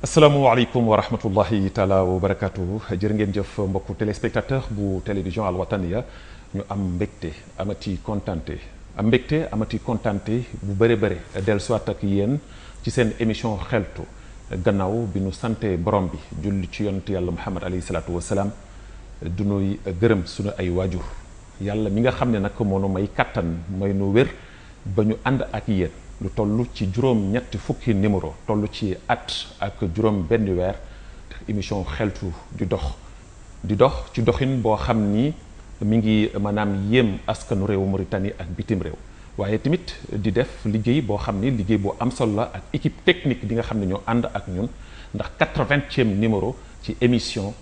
asalaamaaleykum wa rahmatullahi taala wa barakatuhu jërë ngeen jëf mbokku téléspectateur bu télévision Al Wataniya ñu am mbégte amati kontante bu bëri bëri dellusiwaat ak yéen ci seen émission xeltu gannaaw bi nu sante borom bi julli ci yonent yàlla Muhammad alayhi salaatu wasalaam du nuy gërëm suñu ay waajur yàlla mi nga xam ne nag moo nu may kattan may nu wér ba ñu ànd ak yéen lu toll ci juróom-ñetti fukki numéro toll ci at ak juróom benn weer émission xeltu di dox ci doxin boo xam ni mi ngi maanaam yéem askanu réewu Mauritanie ak bitim réew waaye tamit di def liggéey boo xam ni liggéey boo am solo la ak équipe technique bi nga xam ne ñoo ànd ak ñun ndax 80e numéro ci émission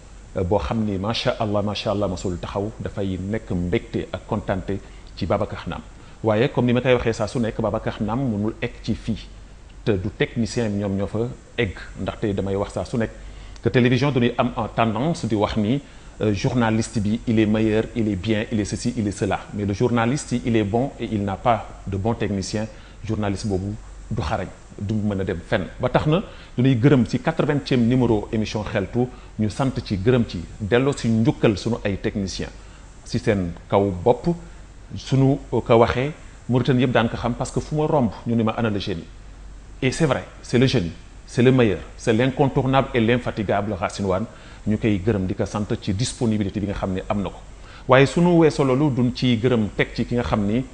boo xam ni macha allah mosul taxaw dafay nekk mbégte ak kontante ci Babacar Nam waaye comme ni ma koy waxee saa su nekk Babacar Nam mënul egg ci fii te du technicien bi ñoom ñoo fa egg ndaxte damay wax saa su nekk que télévision dañuy am en tendance di wax ni journaliste bi il est meilleur il est bien il est ceci il est cela mais le journaliste il est bon et il n'a pas de bon technicien journaliste boobu du xarañ du mën a dem fenn ba tax na dañuy gërëm ci 80e numéro émission xeltu ñu sant ci gërëm ci delloo ci njukkal suñu ay technicien ci seen kaw bopp suñu ko waxee Mauritanie yëpp daan ko xam parce que fu ma romb ñu ni ma ana le génie et c'est vrai c'est le génie c'est le meilleur c'est l'incontournable et l'infatigable Racine Wane ñu koy gërëm di ko sant ci disponibilité bi nga xam ne am na ko waaye suñu weesoo loolu duñ ci gërëm teg ci ki nga xam ni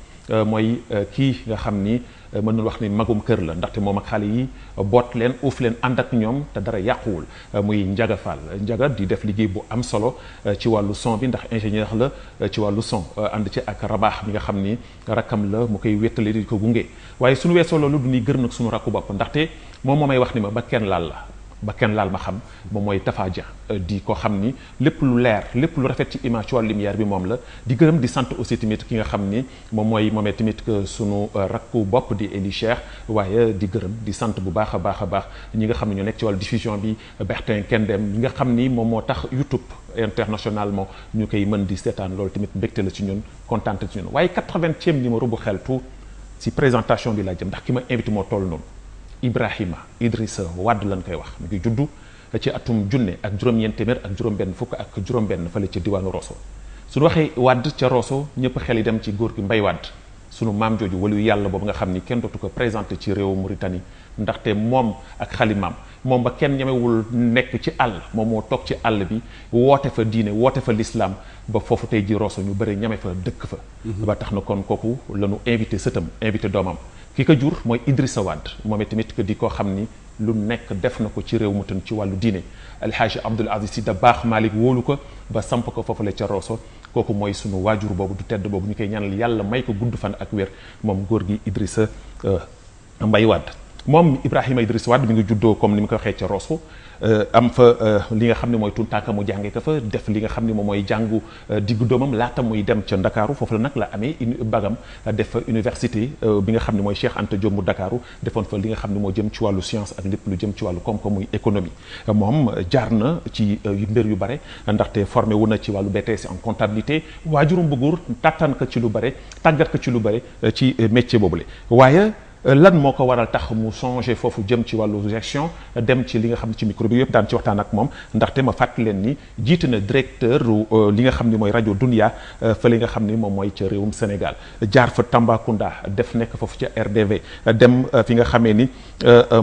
mooy kii nga xam ni mën nañu wax ni magum kër la ndaxte moom ak xale yi boot leen uuf leen ànd ak ñoom te dara yàquwul muy Ndiaga Fall Ndiaga di def liggéey bu am solo ci wàllu son bi ndax ingénieur la ci wàllu son ànd ci ak rabaax mi nga xam ni rakkam la mu koy wéttali di ko gunge waaye suñu weesoo loolu du ñuy gërëm nag suñu rakku bopp ndaxte moom moo may wax ni ma ba kenn laal ma xam moom mooy Tafa Dia di ko xam ni lépp lu leer lépp lu rafet ci image ci wàllu lumière bi moom la di gërëm di sant aussi tamit ki nga xam ni moomee tamit que sunu rakku bopp di Eli Cheikh waaye di gërëm di sant bu baax a baax ñi nga xam ne ñoo nekk ci wàllu diffusion bi Bertin Kendem ñi nga xam ni moom moo tax YouTube internationalement ñu koy mën di seetaan loolu tamit mbégte la ci ñun kontaan ci ñun waaye 80e numéro bu xeltu ci présentation bi laa jëm ndax ki ma invité moo toll noonu Ibrahima Idrissa Wade lañ koy wax mi ngi juddu ci atum junne ak juróom-ñeent téeméer ak juróom-benn fukk ak juróom-benn fële ca diwaanu Rosso suñu waxee Wade ca Rosso ñëpp xel yi dem ci góor gi Mbay Wade sunu maam jooju walu yàlla boobu nga xam ni kenn dootu ko présenté ci réewu Mauritanie ndaxte moom ak xalimaam moom ba kenn ñemewul nekk ci àll moom moo toog ci àll bi woote fa diine woote fa l'islam ba foofu tey ji Rosso ñu bëri ñeme fa dëkk fa ba tax na kon kooku la ñu invité sëtam invité doomam ki ko jur mooy Idrissa Wade moom tamit que di ko xam ni lu nekk def na ko ci réew mu tan ci wàllu diine alhaaji Abdoul Aziz Sy Dabakh Malick wóolu ko ba samp ko foofu la ca Rosso kooku mooy sunu waajur boobu du tedd boobu ñu koy ñaanal yàlla may ko gudd fan ak wér moom góor gi Idrissa Mbay Wade moom Ibrahima Idrissa Wade mi ngi juddoo comme ni ma ko waxee ca Rosso am fa li nga xam ne mooy tuntaaka mu jàngee ko fa def li nga xam ne moom mooy jàngu diggu doomam laata muy dem ca Ndakaaru foofu la nag la amee bagam def fa université bi nga xam ne mooy Cheikh Anta Diop mu Ndakaaru defoon fa li nga xam ne moo jëm ci wàllu science ak lépp lu jëm ci wàllu koom-koom muy économie moom jaar na ci mbir yu bare ndaxte formé wu na ci wàllu BTS en comptabilité waajurum bu góor tàttan ko ci lu bare tàggat ko ci lu bare ci métier boobule waaye lan moo ko waral tax mu changé foofu jëm ci wàllu gestion dem ci li nga xam ne ci micro bi yëpp daan ci waxtaan ak moom ndaxte ma fàttali leen ni jiite na directeur li nga xam ni mooy rajo Dunia fa li nga xam ni moom mooy ca réewum Sénégal jaar fa Tambacounda def nekk foofu ca RDV dem fi nga xamee ni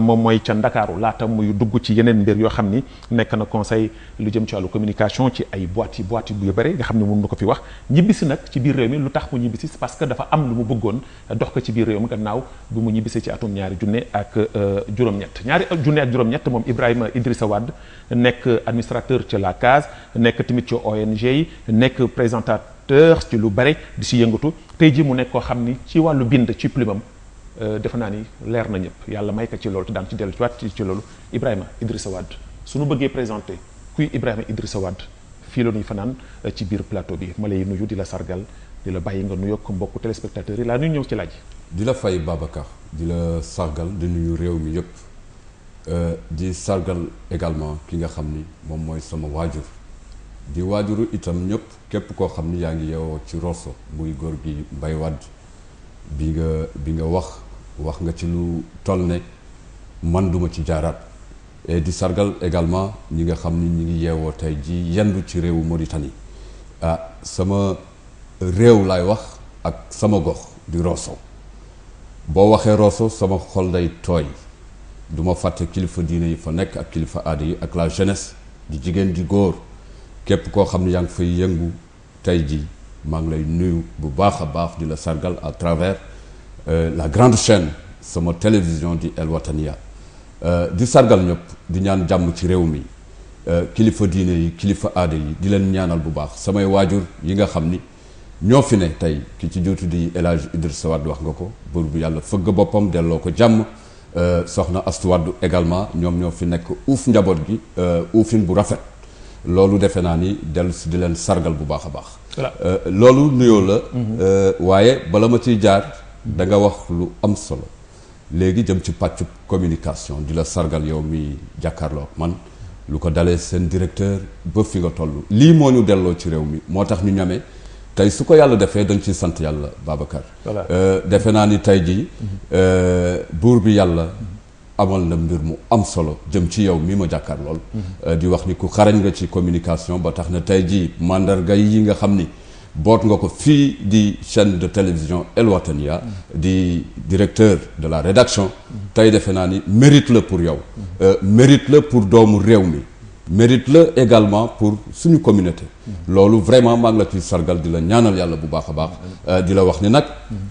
moom mooy ca Ndakaaru laata muy dugg ci yeneen mbir yoo xam ni nekk na conseil lu jëm ci wàllu communication ci ay boîte yu bëri nga xam ne mun na ko fi wax ñibbisi nag ci biir réew mi lu tax mu ñibbisi parce que dafa am lu mu bëggoon dox ko ci biir réew mi gannaaw mu ñibbisee ci atum ñaari junne ak juróom-ñett moom Ibrahima Idrissa Wade nekk administrateur ci la CAS nekk tamit ci ONG yi nekk présentateur ci lu bare di si yëngatu tey ji mu nekk koo xam ni ci wàllu bind ci plumam defe naa ni leer na ñëpp yàlla may ko ci loolu te daan ci dellu ci waat ci loolu Ibrahima Idrissa Wade suñu bëggee présenté kuy Ibrahima Idrissa Wade fii la ñuy fanaan ci biir plateau bi ma lay nuyu di la sargal di la bàyyi nga nuyoo ko mbokku téléspectateurs yi laa nuy ñëw ci laaj. di la fay Babacar di la sargal di nuyu réew mi yëpp di sargal également ki nga xam ni moom mooy sama waajur di waajuru itam ñëpp képp koo xam ni yaa ngi yeewoo ci Rosso muy góor gi Mbay Wade bi nga wax nga ci lu toll ne man duma ci jaaraat et di sargal également ñi nga xam ni ñi ngi yeewoo tey ji yendu ci réewu Mauritanie sama réew laay wax ak sama gox di Rosso boo waxee Rosso sama xol day tooy du ma fàtte kilifa diine yi fa nekk ak kilifa aada yi ak la jeunesse di jigéen di góor képp koo xam ne yaa ngi fay yëngu tey ji maa ngi lay nuyu bu baax a baax di la sargal à travers la grande chaîne sama télévision di El Wataniya di sargal ñëpp di ñaan jàmm ci réew mi kilifa diine yi kilifa aada yi di leen ñaanal bu baax samay waajur yi nga xam ni ñoo fi ne tey ki ci juutu di El Hadj Idrissa Wade wax nga ko buur bi yàlla fëgg boppam delloo ko jàmm soxna Astou Wade également ñoom ñoo fi nekk uuf njaboot gi uufin bu rafet loolu defe naa ni dellu si di leen sargal bu baax a baax loolu nuyoo la waaye bala ma ciy jaar da nga wax lu am solo léegi jëm ci pàccu communication di la sargal yow mi jàkkaarloo man lu ko dalee seen directeur ba fi nga toll lii moo ñu delloo ci réew mi moo tax ñu ñame tey su ko yàlla defee dañ ciy sant yàlla Babacar defe naa ni tey jii buur bi yàlla amal na mbir mu am solo jëm ci yow mi ma jàkkaar lool di wax ni ku xarañ nga ci communication ba tax na tey jii mandarga yi nga xam ni boot nga ko fii di chaîne de télévision El Wataniya di directeur de la rédaction tey defe naa ni mérite la pour yow mérite la pour doomu réew mi mérite la également pour suñu communauté loolu vraiment maa ngi la ciy sargal di la ñaanal yàlla bu baax a baax di la wax ni nag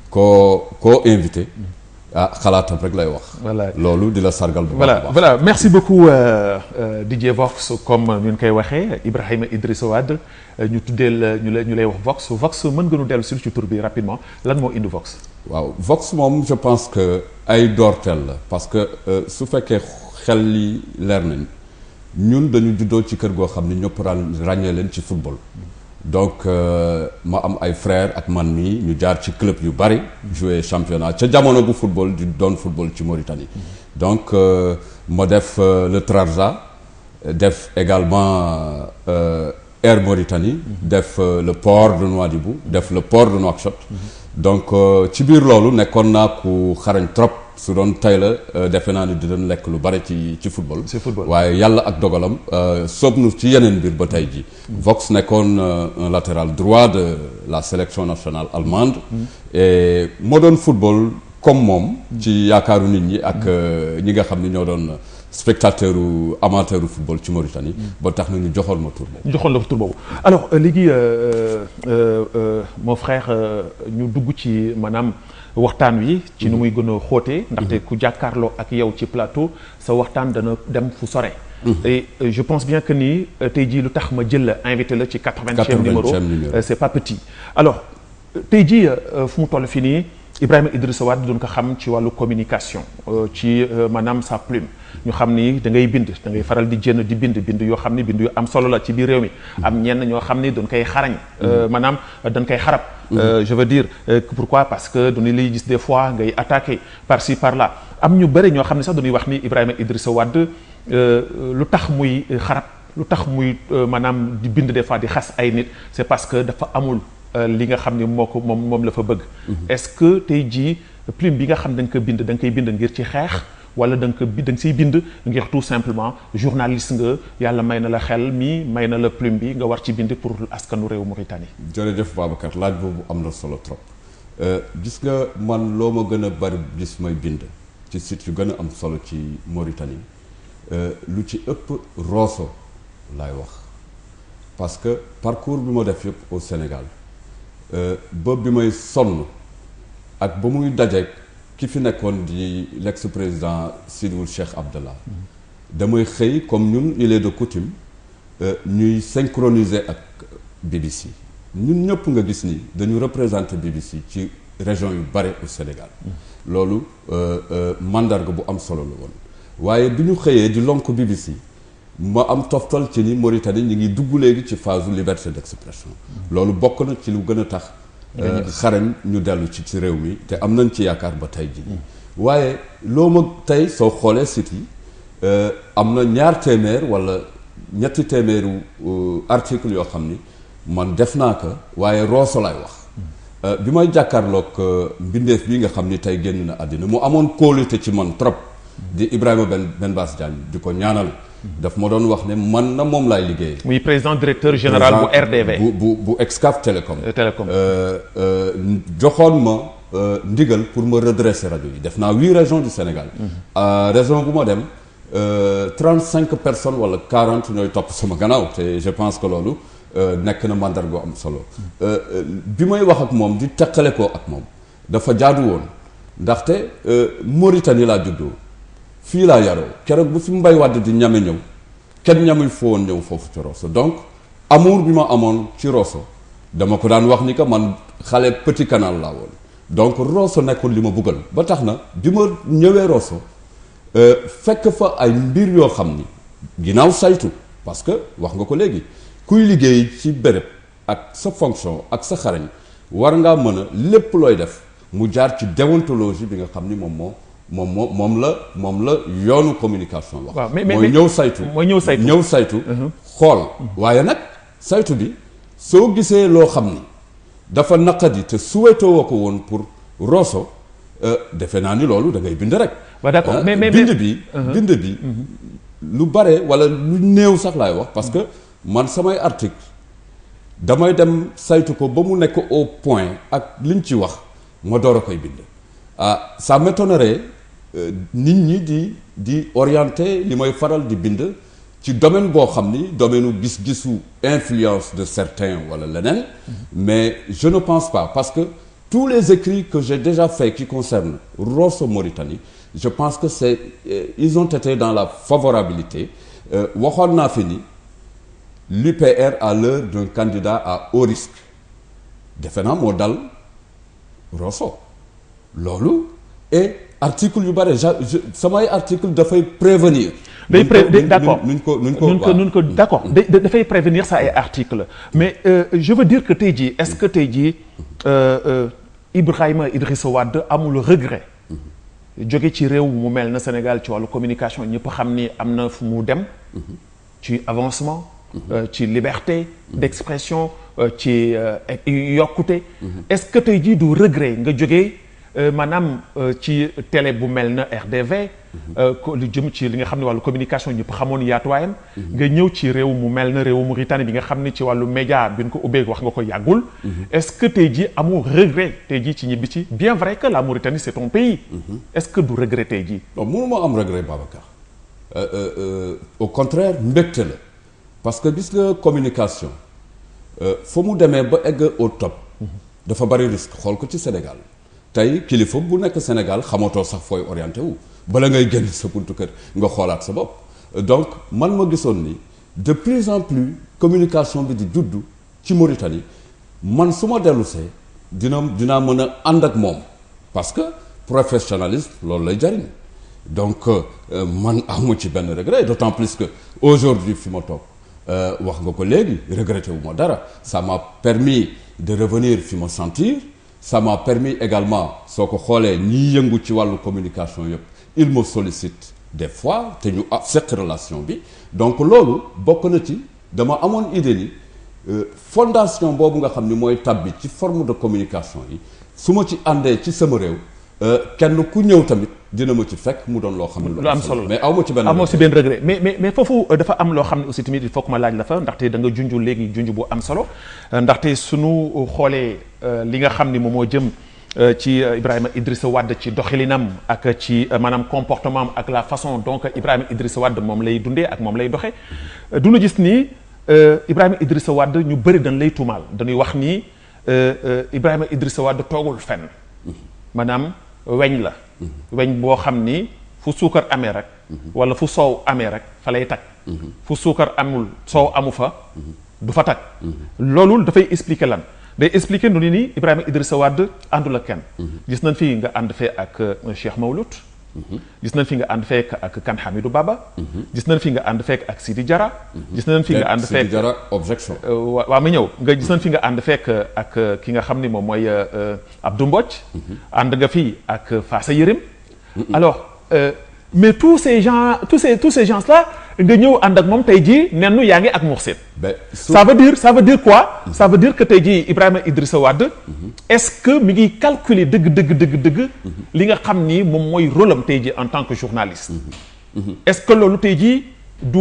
koo invité xalaatam rek lay wax loolu di la sargal bu baax a baax voilà merci beaucoup DJ Vox comme ñu koy waxee Ibrahima Idrissa Wade ñu tuddeel ñu lay wax Vox mën nga ñu dellu si ci tur bi rapidement lan moo indi Vox waaw Vox moom je pense que ay doorteel la parce que su fekkee xel li leer nañ ñun dañu juddoo ci kër goo xam ni ñëpp ràññee leen ci football donc ma am ay frères ak man mii ñu jaar ci club yu bari jouer championnat ca jamono bu football di doon football ci Mauritanie donc ma def le Trarza def également Air Mauritanie def le port de Nouadhibou def le port de Nouakchott donc ci biir loolu nekkoon naa ku xarañ trop su doon tey la defe naa ni dinañ lekk lu bari ci football waaye yàlla ak dogalam soob nu ci yeneen mbir ba tey ji Vox nekkoon un latéral droit de la sélection nationale allemande et moo doon football comme moom ci yaakaaru nit ñi ak ñi nga xam ni ñoo doon spectateur ou amateur du football ci Mauritanie ba tax na ñu joxoon ma tur boobu. joxoon la tur boobu alors léegi mon frère ñu dugg ci maanaam waxtaan wi. ci nu muy gën a xóotee. ndaxte ku jàkkaarloo ak yow ci plateau sa waxtaan dana dem fu sore. et je pense bien que ni tey jii lu tax ma jël la invité la ci 80e numéro c'est pas petit. alors tey jii fu mu toll fii nii Ibrahima Idrissa Wade doon ko xam ci wàllu communication ci maanaam sa plume. ñu xam ni da ngay bind da ngay faral di jënd di bind yoo xam ni bind yu am solo la ci biir réew mi am ñenn ñoo xam ni dañ koy xarañ maanaam dañ koy xarab je veux dire pourquoi parce que dañu lay gis des fois ngay attaqué par ci par là am ñu bëri ñoo xam ne sax dañuy wax ni Ibrahima Idrissa Wade lu tax muy xarab lu tax muy maanaam di bind des fois di xas ay nit c'est parce que dafa amul li nga xam ni moom la fa bëgg est-ce que tey jii plume bi nga xam da nga ko bind da nga koy bind ngir ci xeex wala da nga siy bind ngir tout simplement journaliste nga yàlla may na la xel mi may na la plume bi nga war ci bind pour askanu réew Mauritanie. jërëjëf Babacar laaj boobu am na solo trop gis nga man loo ma gën a bari gis may bind ci site yu gën a am solo ci Mauritanie lu ci ëpp Rosso laay wax parce que parcours bi ma def yëpp au Sénégal ba bi may sonn ak ba muy dajeek ki fi nekkoon di l'ex-président Sidi Ould Cheikh Abdallah damay xëy comme ñun il est de coutume ñuy synchroniser ak BBC ñun ñëpp nga gis ni dañu représenter BBC ci région yu bare au Sénégal loolu mandarga bu am solo la woon waaye bi ñu xëyee di lonk BBC ma am toftal ci ni Mauritanie ñi ngi dugg léegi ci phase liberté d'expression loolu bokk na ci lu gën a tax xarañ ñu dellu ci réew mi te am nañ ci yaakaar ba tey ji waaye loo ma tey soo xoolee site yi am na 200 téeméer wala 3 téeméeru article yoo xam ni man def naa ko waaye Rosso laay wax bi may jàkkaarloog mbindeef bi nga xam ni tey génn na àddina mu amoon kóolute ci man trop di Ibrahima Ben Bass Diagne di ko ñaanal daf ma doon wax ne man na moom laay liggéey. muy président directeur général bu RDV. bu Excaf Télécom. Télécom. joxoon ma ndigal pour ma redresser rajo yi def naa 8 régions du Sénégal. région bu ma dem 35 personnes wala 40 ñooy topp sama gannaaw te je pense que loolu nekk na mandargo am solo. bi may wax ak moom di teqale ko ak moom dafa jaadu woon ndaxte Mauritanie laa juddoo. fii laa yaroo keroog bu fi Mbay Wàdd di ñame ñëw kenn ñamuy foo woon ñëw foofu ci Rosso donc amour bi ma amoon ci Rosso dama ko daan wax ni que man xale petit canal laa woon donc Rosso nekkoon li ma buggal ba tax na bi ma ñëwee Rosso fekk fa ay mbir yoo xam ni ginnaaw saytu parce que wax nga ko léegi kuy liggéey ci béréb ak sa fonction ak sa xarañ war ngaa mën a lépp looy def mu jaar ci déontologie bi nga xam ni moom la yoonu communication wax. waaw mooy ñëw saytu. ñëw saytu. xool waaye nag saytu bi soo gisee loo xam ni dafa naqadi te souhaité woo ko woon pour Rosso defe naa ni loolu da ngay bind rek. waaw d'accord mais bind bi lu bare wala lu néew sax laay wax parce que man samay article damay dem saytu ko ba mu nekk au point ak liñ ci wax ma door a koy bind. ça m'étonnerait nit ñi di orienté li may faral di bind ci domaine boo xam ni domaine u gis-gisu influence de certains wala leneen mais je ne pense pas parce que tous les écrits que j'ai déjà faits qui concernent Rosso Mauritanie je pense que ils ont été dans la favorabilité waxoon naa fi ni l'UPR à l'heure d'un candidat à haut risque defe naa moo dal Rosso loolu et article yu bare samay article dafay prévenir. d'accord nuñ ko d'accord dafay prévenir ça ay article mais je veux dire que tey jii est-ce que tey jii Ibrahima Idrissa Wade amul regret. jóge ci réew mu mel na Sénégal ci wàllu communication ñëpp xam ni am na fu mu dem. ci avancement. ci liberté d'expression ci yokkute. est-ce que tey jii du regret nga jógee. maanaam ci télé bu mel na RDV lu jëm ci li nga xam ne wàllu communication ñëpp xamoon yaatuwaayam nga ñëw ci réew mu mel na réewu Mauritanie bi nga xam ne ci wàllu média bi ñu ko ubbee wax nga ko yàggul est-ce que tey jii amul regret tey jii ci ñibbi ci bien vrai que la Mauritanie c'est ton pays est-ce que du regret tey jii non mënuma am regret Babacar au contraire mbégte la parce que gis nga communication fa mu demee ba egg au top dafa bari risque xool ko ci Sénégal tey kilifa bu nekk Sénégal xamatoo sax fooy orienté wu bala ngay génn sa buntu kër nga xoolaat sa bopp donc man ma gisoon ni de plus en plus communication bi di juddu ci Mauritanie man su ma dellusee dinaa mën a ànd ak moom parce que professionnalisme loolu lay jariñ donc man amu ci benn regret d'autant plus que aujourd'hui fi ma toog wax nga ko léegi regretté wu ma dara ça m'a permis de revenir fi ma sentir ça m'a permis également soo ko xoolee ñiy yëngu ci wàllu communication yëpp il me sollicite des fois te ñu seq relation bi donc loolu bokk na ci dama amoon idée ni fondation boobu nga xam ni mooy tabbi ci forme de communication yi su ma ci àndee ci sama réew kenn ku ñëw tamit dina ma ci fekk mu doon loo xam ne lu am solo mais amoo ci benn regret mais foofu dafa am loo xam ne aussi tamit il faut que ma laaj la fa ndaxte da nga junju léegi junju bu am solo ndaxte sunu xoolee li nga xam ni moom moo jëm ci Ibrahima Idrissa Wade ci doxalinam ak ci maanaam comportement am ak la façon donc Ibrahima Idrissa Wade moom lay dundee ak moom lay doxee duñu gis ni Ibrahima Idrissa Wade ñu bëri dañ lay tuumaal dañuy wax ni Ibrahima Idrissa Wade toogul fenn maanaam weñ la weñ boo xam ni fu suukar amee rek wala fu soow amee rek fa lay tag fu suukar amul soow amu fa du fa tag loolu dafay expliquer lan day expliquer nu ni Ibrahima Idrissa Wade àndul ak kenn gis nañ fii nga ànd fee ak Cheikh Mawlud gis nañ fi nga ànd fekk ak Kane Hamidou Baba gis nañ fi nga ànd fekk ak Sidi Diarra gis nañ fi nga ànd fekk Sidi Diarra objection waaw ma ñëw nga gis nañ fi nga ànd fekk ak ki nga xam ni moom mooy Abdou Mbodj ànd nga fii ak Faasa Yérim alors mais tous ces gens là nga ñëw ànd ak moom tey jii nennu yaa ngi ak Mourchid. ça veut dire quoi. ça veut dire que tey jii Ibrahima Idrissa Wade. est-ce que mi ngi calculer dëgg. li nga xam ni moom mooy rôle am tey jii en tant que journaliste. est-ce que loolu tey jii du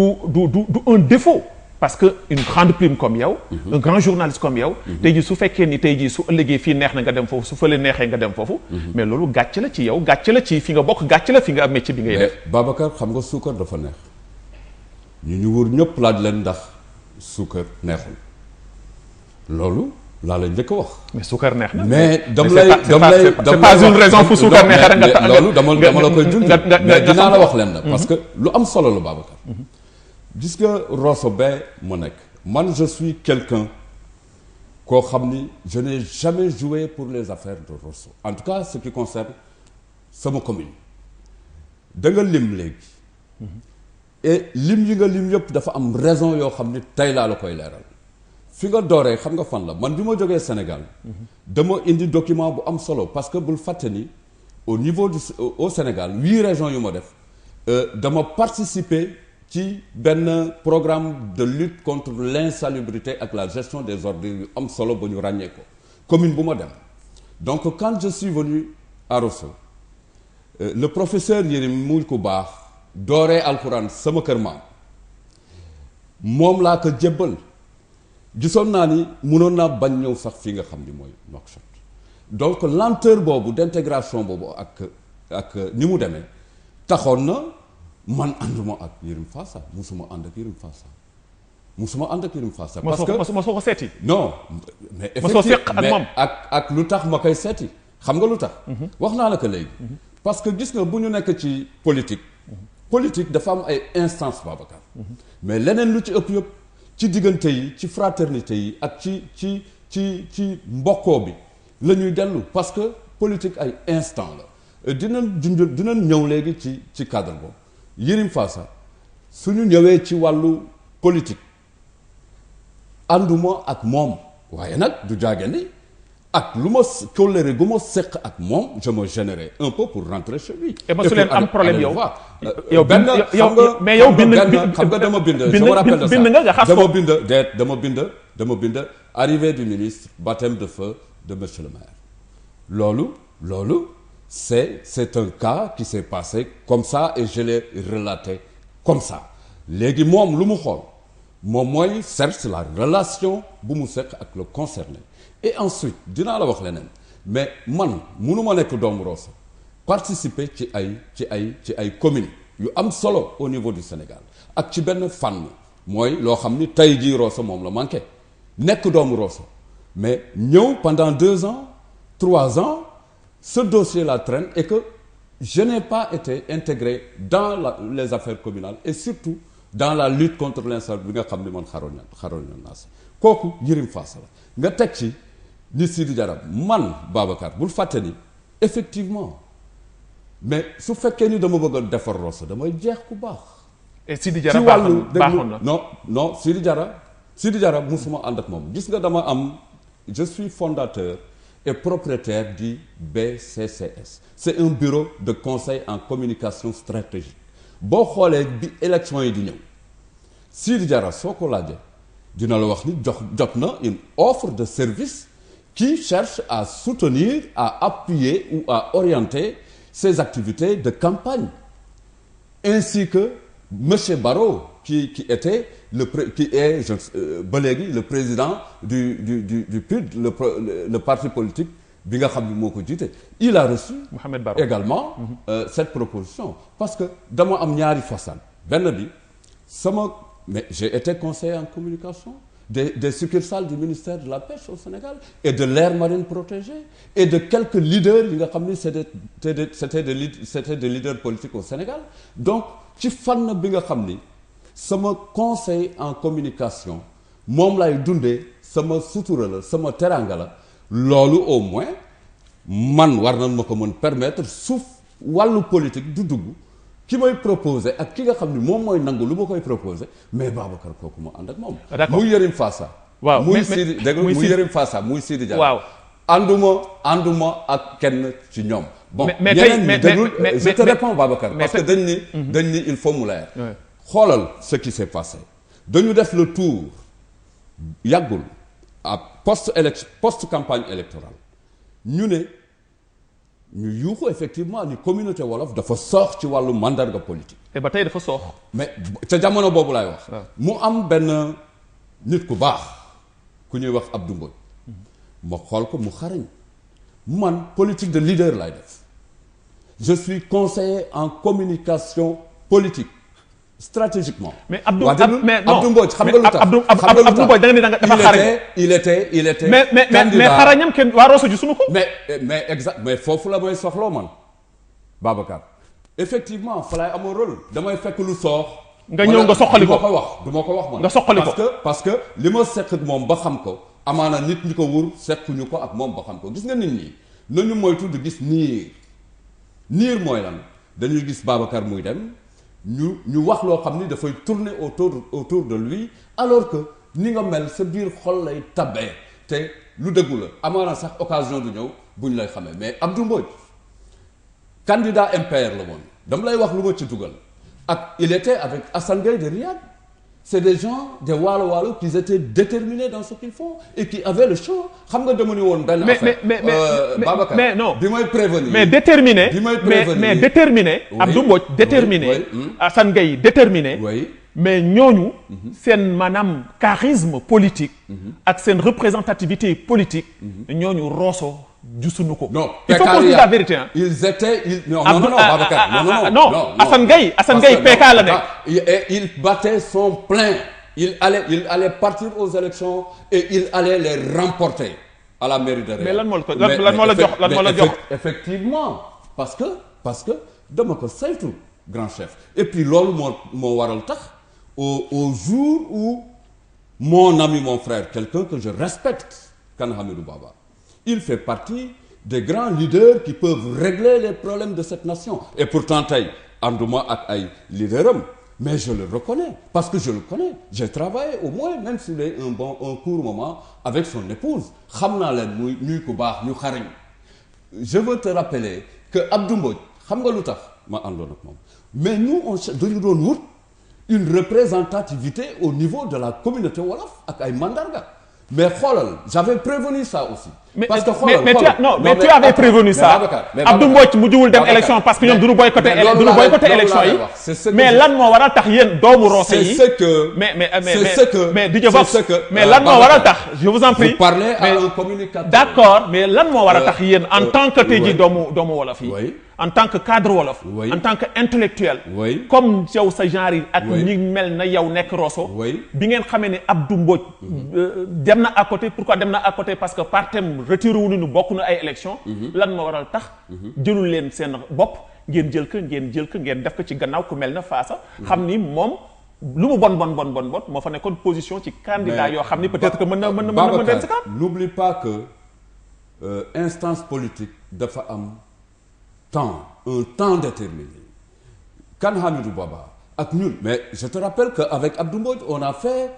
un défaut. parce que une grande plume comme yow. un grand journaliste comme yow. tey jii su fekkee ni tey jii su ëllëgee fii neex na nga dem foofu su fële neexee nga dem foofu. mais loolu gàcce la ci yow gàcce la ci fi nga bokk gàcce la fi nga am métier bi ngay def. Babacar xam nga suukar dafa neex ñu wër ñëpp laaj leen ndax suukar neexul loolu laa lay njëkk a wax. mais suukar neex na. mais c'est pas une raison fu suukar neexee rek nga loolu dama la koy dund mais dinaa la wax leen na parce que lu am solo la Babacar. gis nga Rosso bee ma nekk man je suis quelqu'un koo xam ni je n'ai jamais joué pour les affaires de Rosso en tout cas ce qui concerne sama commune da nga lim léegi et lim yi nga lim yëpp dafa am raison yoo xam ni tey laa la koy leeral fi nga dooree xam nga fan la man bi ma jógee Sénégal dama indi document bu am solo parce que bul fàtte ni au niveau au Sénégal 8 régions yu ma def dama participer ci benn programme de lutte contre l'insalubrité ak la gestion des ordures yu am solo ba ñu ràññee ko commune bu ma dem donc quand je suis venu à Rosso le professeur Yérim muy ku baax dooree alxuraan sama kër maam moom laa ko jébbal gisoon naa ni mënoon naa bañ ñëw sax fii nga xam ni mooy Nouakchott donc lenteur boobu d'intégration boobu ak ni mu demee taxoon na man ànduma ak Yérim Fassa musuma ànd ak Yérim Fassa parce que mosoo ko seeti. non mais effectivement ak lu tax ma koy seeti xam nga lu tax. wax naa la ko léegi. parce que gis nga bu ñu nekk ci politique dafa am ay instances Babacar. mais leneen lu ci ëpp yëpp ci diggante yi ci fraternité yi ak ci mbokkoo bi la ñuy dellu parce que politique ay instant la dinañ ñëw léegi ci cadre boobu. Yérim Fassa suñu ñëwee ci wàllu politique ànduma ak moom waaye nag du jaage ni ak lu ma toléré gu ma seq ak moom je me gênerais un peu pour rentrer chez lui. et ma su leen am problème yow. benn mais yow xam nga dama bind. je me rappelle de ça bind nga xas ko dama bind arrivée du ministre baptême de feu de monsieur le maire loolu. c'est un cas qui s'est passé comme ça et je l'ai relaté comme ça léegi moom lu mu xool moom mooy certes la relation bu mu seq ak le concerné et ensuite dinaa la wax leneen mais man mënuma nekk doomu Rosso participer ci ay communes yu am solo au niveau du Sénégal ak ci benn fànn mooy loo xam ni tey jii Rosso moom la manqué nekk doomu Rosso mais ñëw pendant 2 ans 3 ans ce dossier-là traîne et que je n'ai pas été intégré dans les affaires communales et surtout dans la lutte contre l'insalubrité bi nga xam ni man xaroon naa si kooku Yérim Fassa la nga teg ci ni Sidi Diarra man Babacar bul fàtte ni effectivement mais su fekkee ni dama bëgg a defar Rosso damay jeex ku baax. et Sidi Diarra baaxoon na non Sidi Diarra musuma ànd ak moom gis nga dama am je suis fondateur et propriétaire du BCCS c'est un bureau de conseil en communication stratégique boo xoolee bi élection yi di ñëw Sidi Diarra soo ko laajee dina la wax ni jot na une offre de service qui cherche à soutenir à appuyer ou à orienter ses activités de campagne ainsi que monsieur Barrot qui est ba léegi le président du PUD le parti politique bi nga xam ni moo ko jiite il a reçu Mohamed Barrot également cette proposition parce que dama am ñaari façon benn bi mais j'ai été conseiller en communication des succursales du ministère de la pêche au Sénégal et de l'aire marine protégée et de quelques leaders yi nga xam ni c'était des leaders politiques au Sénégal donc ci fànn bi nga xam ni sama conseil en communication moom lay dundee sama sutura la sama teranga la loolu au moins man war nañ ma ko mën permettre suuf wàllu politique du dugg ki may proposer ak ki nga xam ni moom mooy nangu lu ma koy proposer mais Babacar kooku ma ànd ak moom. d'accord muy Yérim Fassa. waaw muy Sidi dégg muy Yérim Fassa muy Sidi Diarra. waaw ànduma ak kenn ci ñoom. bon mais je te réponds Babacar. parce que dañ ni il faut mu leer. xoolal ce qui s'est passé dañu def le tour yàggul à post campagne électorale ñu yuuxu effectivement ni communauté wolof dafa soox ci wàllu mandarga politique. te ba tey dafa soox. mais ca jamono boobu laay wax. mu am benn nit ku baax ku ñuy wax Abdou Mbodj ma xool ko mu xarañ man politique de leader laay def je suis conseiller en communication politique stratégiquement. mais Abdou Mbodj xam nga lu tax Abdou Mbodj da nga ni dafa xarañ. il était. mais xarañam kenn waa Rosso ji sunu ko. mais foofu la mooy soxloo man Babacar effectivement fa laay amoo rôle damay fekk lu soox. nga ñëw nga soqali ko du ma ko wax man. nga soqali ko parce que li ma seq ak moom ba xam ko amaana nit ñi ko wur sequñu ko ak moom ba xam ko gis nga nit ñi nañu moytu di gis niir mooy lan dañuy gis Babacar muy dem ñu wax loo xam ni dafay tourner autour de lui alors que ni nga mel sa biir xol lay tabbee te lu dëggu la amaana sax occasion du ñëw buñ lay xamee mais Abdou Mbodj candidat MPR la woon dama lay wax lu ma ci dugal ak il était avec Assane Gueye de Riyad c'est des gens des waalo qui étaient déterminés dans ce qu'ils font et qui avaient le choix xam nga dama ni woon benn affaire Babacar mais non bi may prévenir mais déterminé mais déterminé Abdou Mbodj déterminé Assane Gueye déterminé mais ñooñu seen maanaam charisme politique ak seen représentativité politique ñooñu Rosso gisuñu ko. non il faut qu'on dise la vérité hein. non Babacar non Assane Gueye PK la nekk. il battait son plein il allait partir aux élections et il allait les remporter à la mairie de Réal. mais lan moo la jox effectivement parce que dama ko saytu grand chef et puis loolu moo waral tax au jour où mon ami mon frère quelqu'un que je respecte Kane Hamidou Baba il fait partie des grands leaders qui peuvent régler les problèmes de cette nation et pourtant tey ànduma ak ay leader am mais je le reconnais parce que je le connais j'ai travaillé au moins même s'il est un court moment avec son épouse xam naa leen muy ñuy ku baax ñu xarañ je veux te rappeler que Abdou Mbodj xam nga lu tax ma àndoon ak moom mais nous dañu doon wut une représentativité au niveau de la communauté wolof ak ay mandarga mais xoolal j'avais prévenu ça aussi. parce que xoolal mais tu avais prévenu ça. Abdou Mbodj mujjuwul dem élection parce que ñoom duñu boycotté élection yi. mais lan moo waral tax yéen doomu Rosso yi. mais DJ Vox mais lan moo waral tax je vous en prie. vous parlez à un communicateur. d'accord mais lan moo waral tax yéen en tant que tey jii doomu wolof yi. en tant que cadre wolof. en tant que intellectuel. comme yow sa genre yi ak ñi mel na yow nekk Rosso. bi ngeen xamee ne Abdou Mbodj dem na à côté pourquoi dem na à côté parce que partem retiré wu ñu bokk na ay élections. lan moo waral tax. jëlul leen seen bopp ngeen jël ko ngeen def ko ci gannaaw ku mel na Faasa. xam ni moom lu mu bon moo fa nekkoon position ci candidat yoo xam ni peut-être que mën na dem si kanam. n'oublie pas que instance politique dafa am un temps déterminé Kane Hamidou Baba ak ñun mais je te rappelle que avec Abdou Mbodj on a fait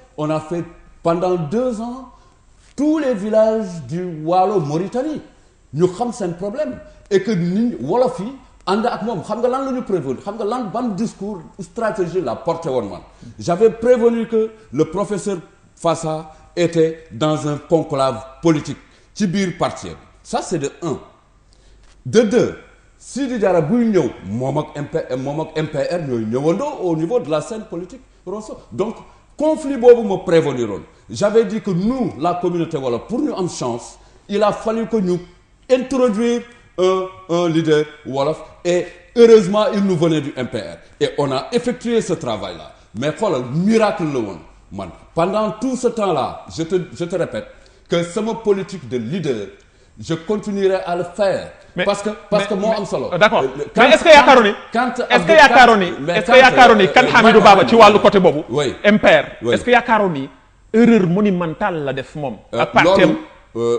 pendant 2 ans tous les villages du Waalo Mauritanie ñu xam seen problème et que nit wolof yi ànd ak moom xam nga lan la ñu prévenu xam nga lan ban discours stratégie la porté woon man j'avais prévenu que le professeur Fassa était dans un conclave politique ci biir parti ça c'est de 1 de 2 Sidi Diarra buy ñëw moom ak MPR ñooy ñëwandoo au niveau de la scène politique Rosso donc conflit boobu ma préveniroon j'avais dit que nous la communauté wolof pour ñu am chance il a fallu que ñu introduire un leader wolof et heureusement il nous venait du MPR et on a effectué ce travail là mais xoolal miracle la woon man pendant tout ce temps là je te répète que sama politique de leader je continuerai à le faire. parce que moo am solo. d'accord mais est-ce que yaakaaroon ni Kane Hamidou Baba ci wàllu côté boobu. MPR. est-ce que yaakaaroon ni erreur monumentale la def moom. ak partem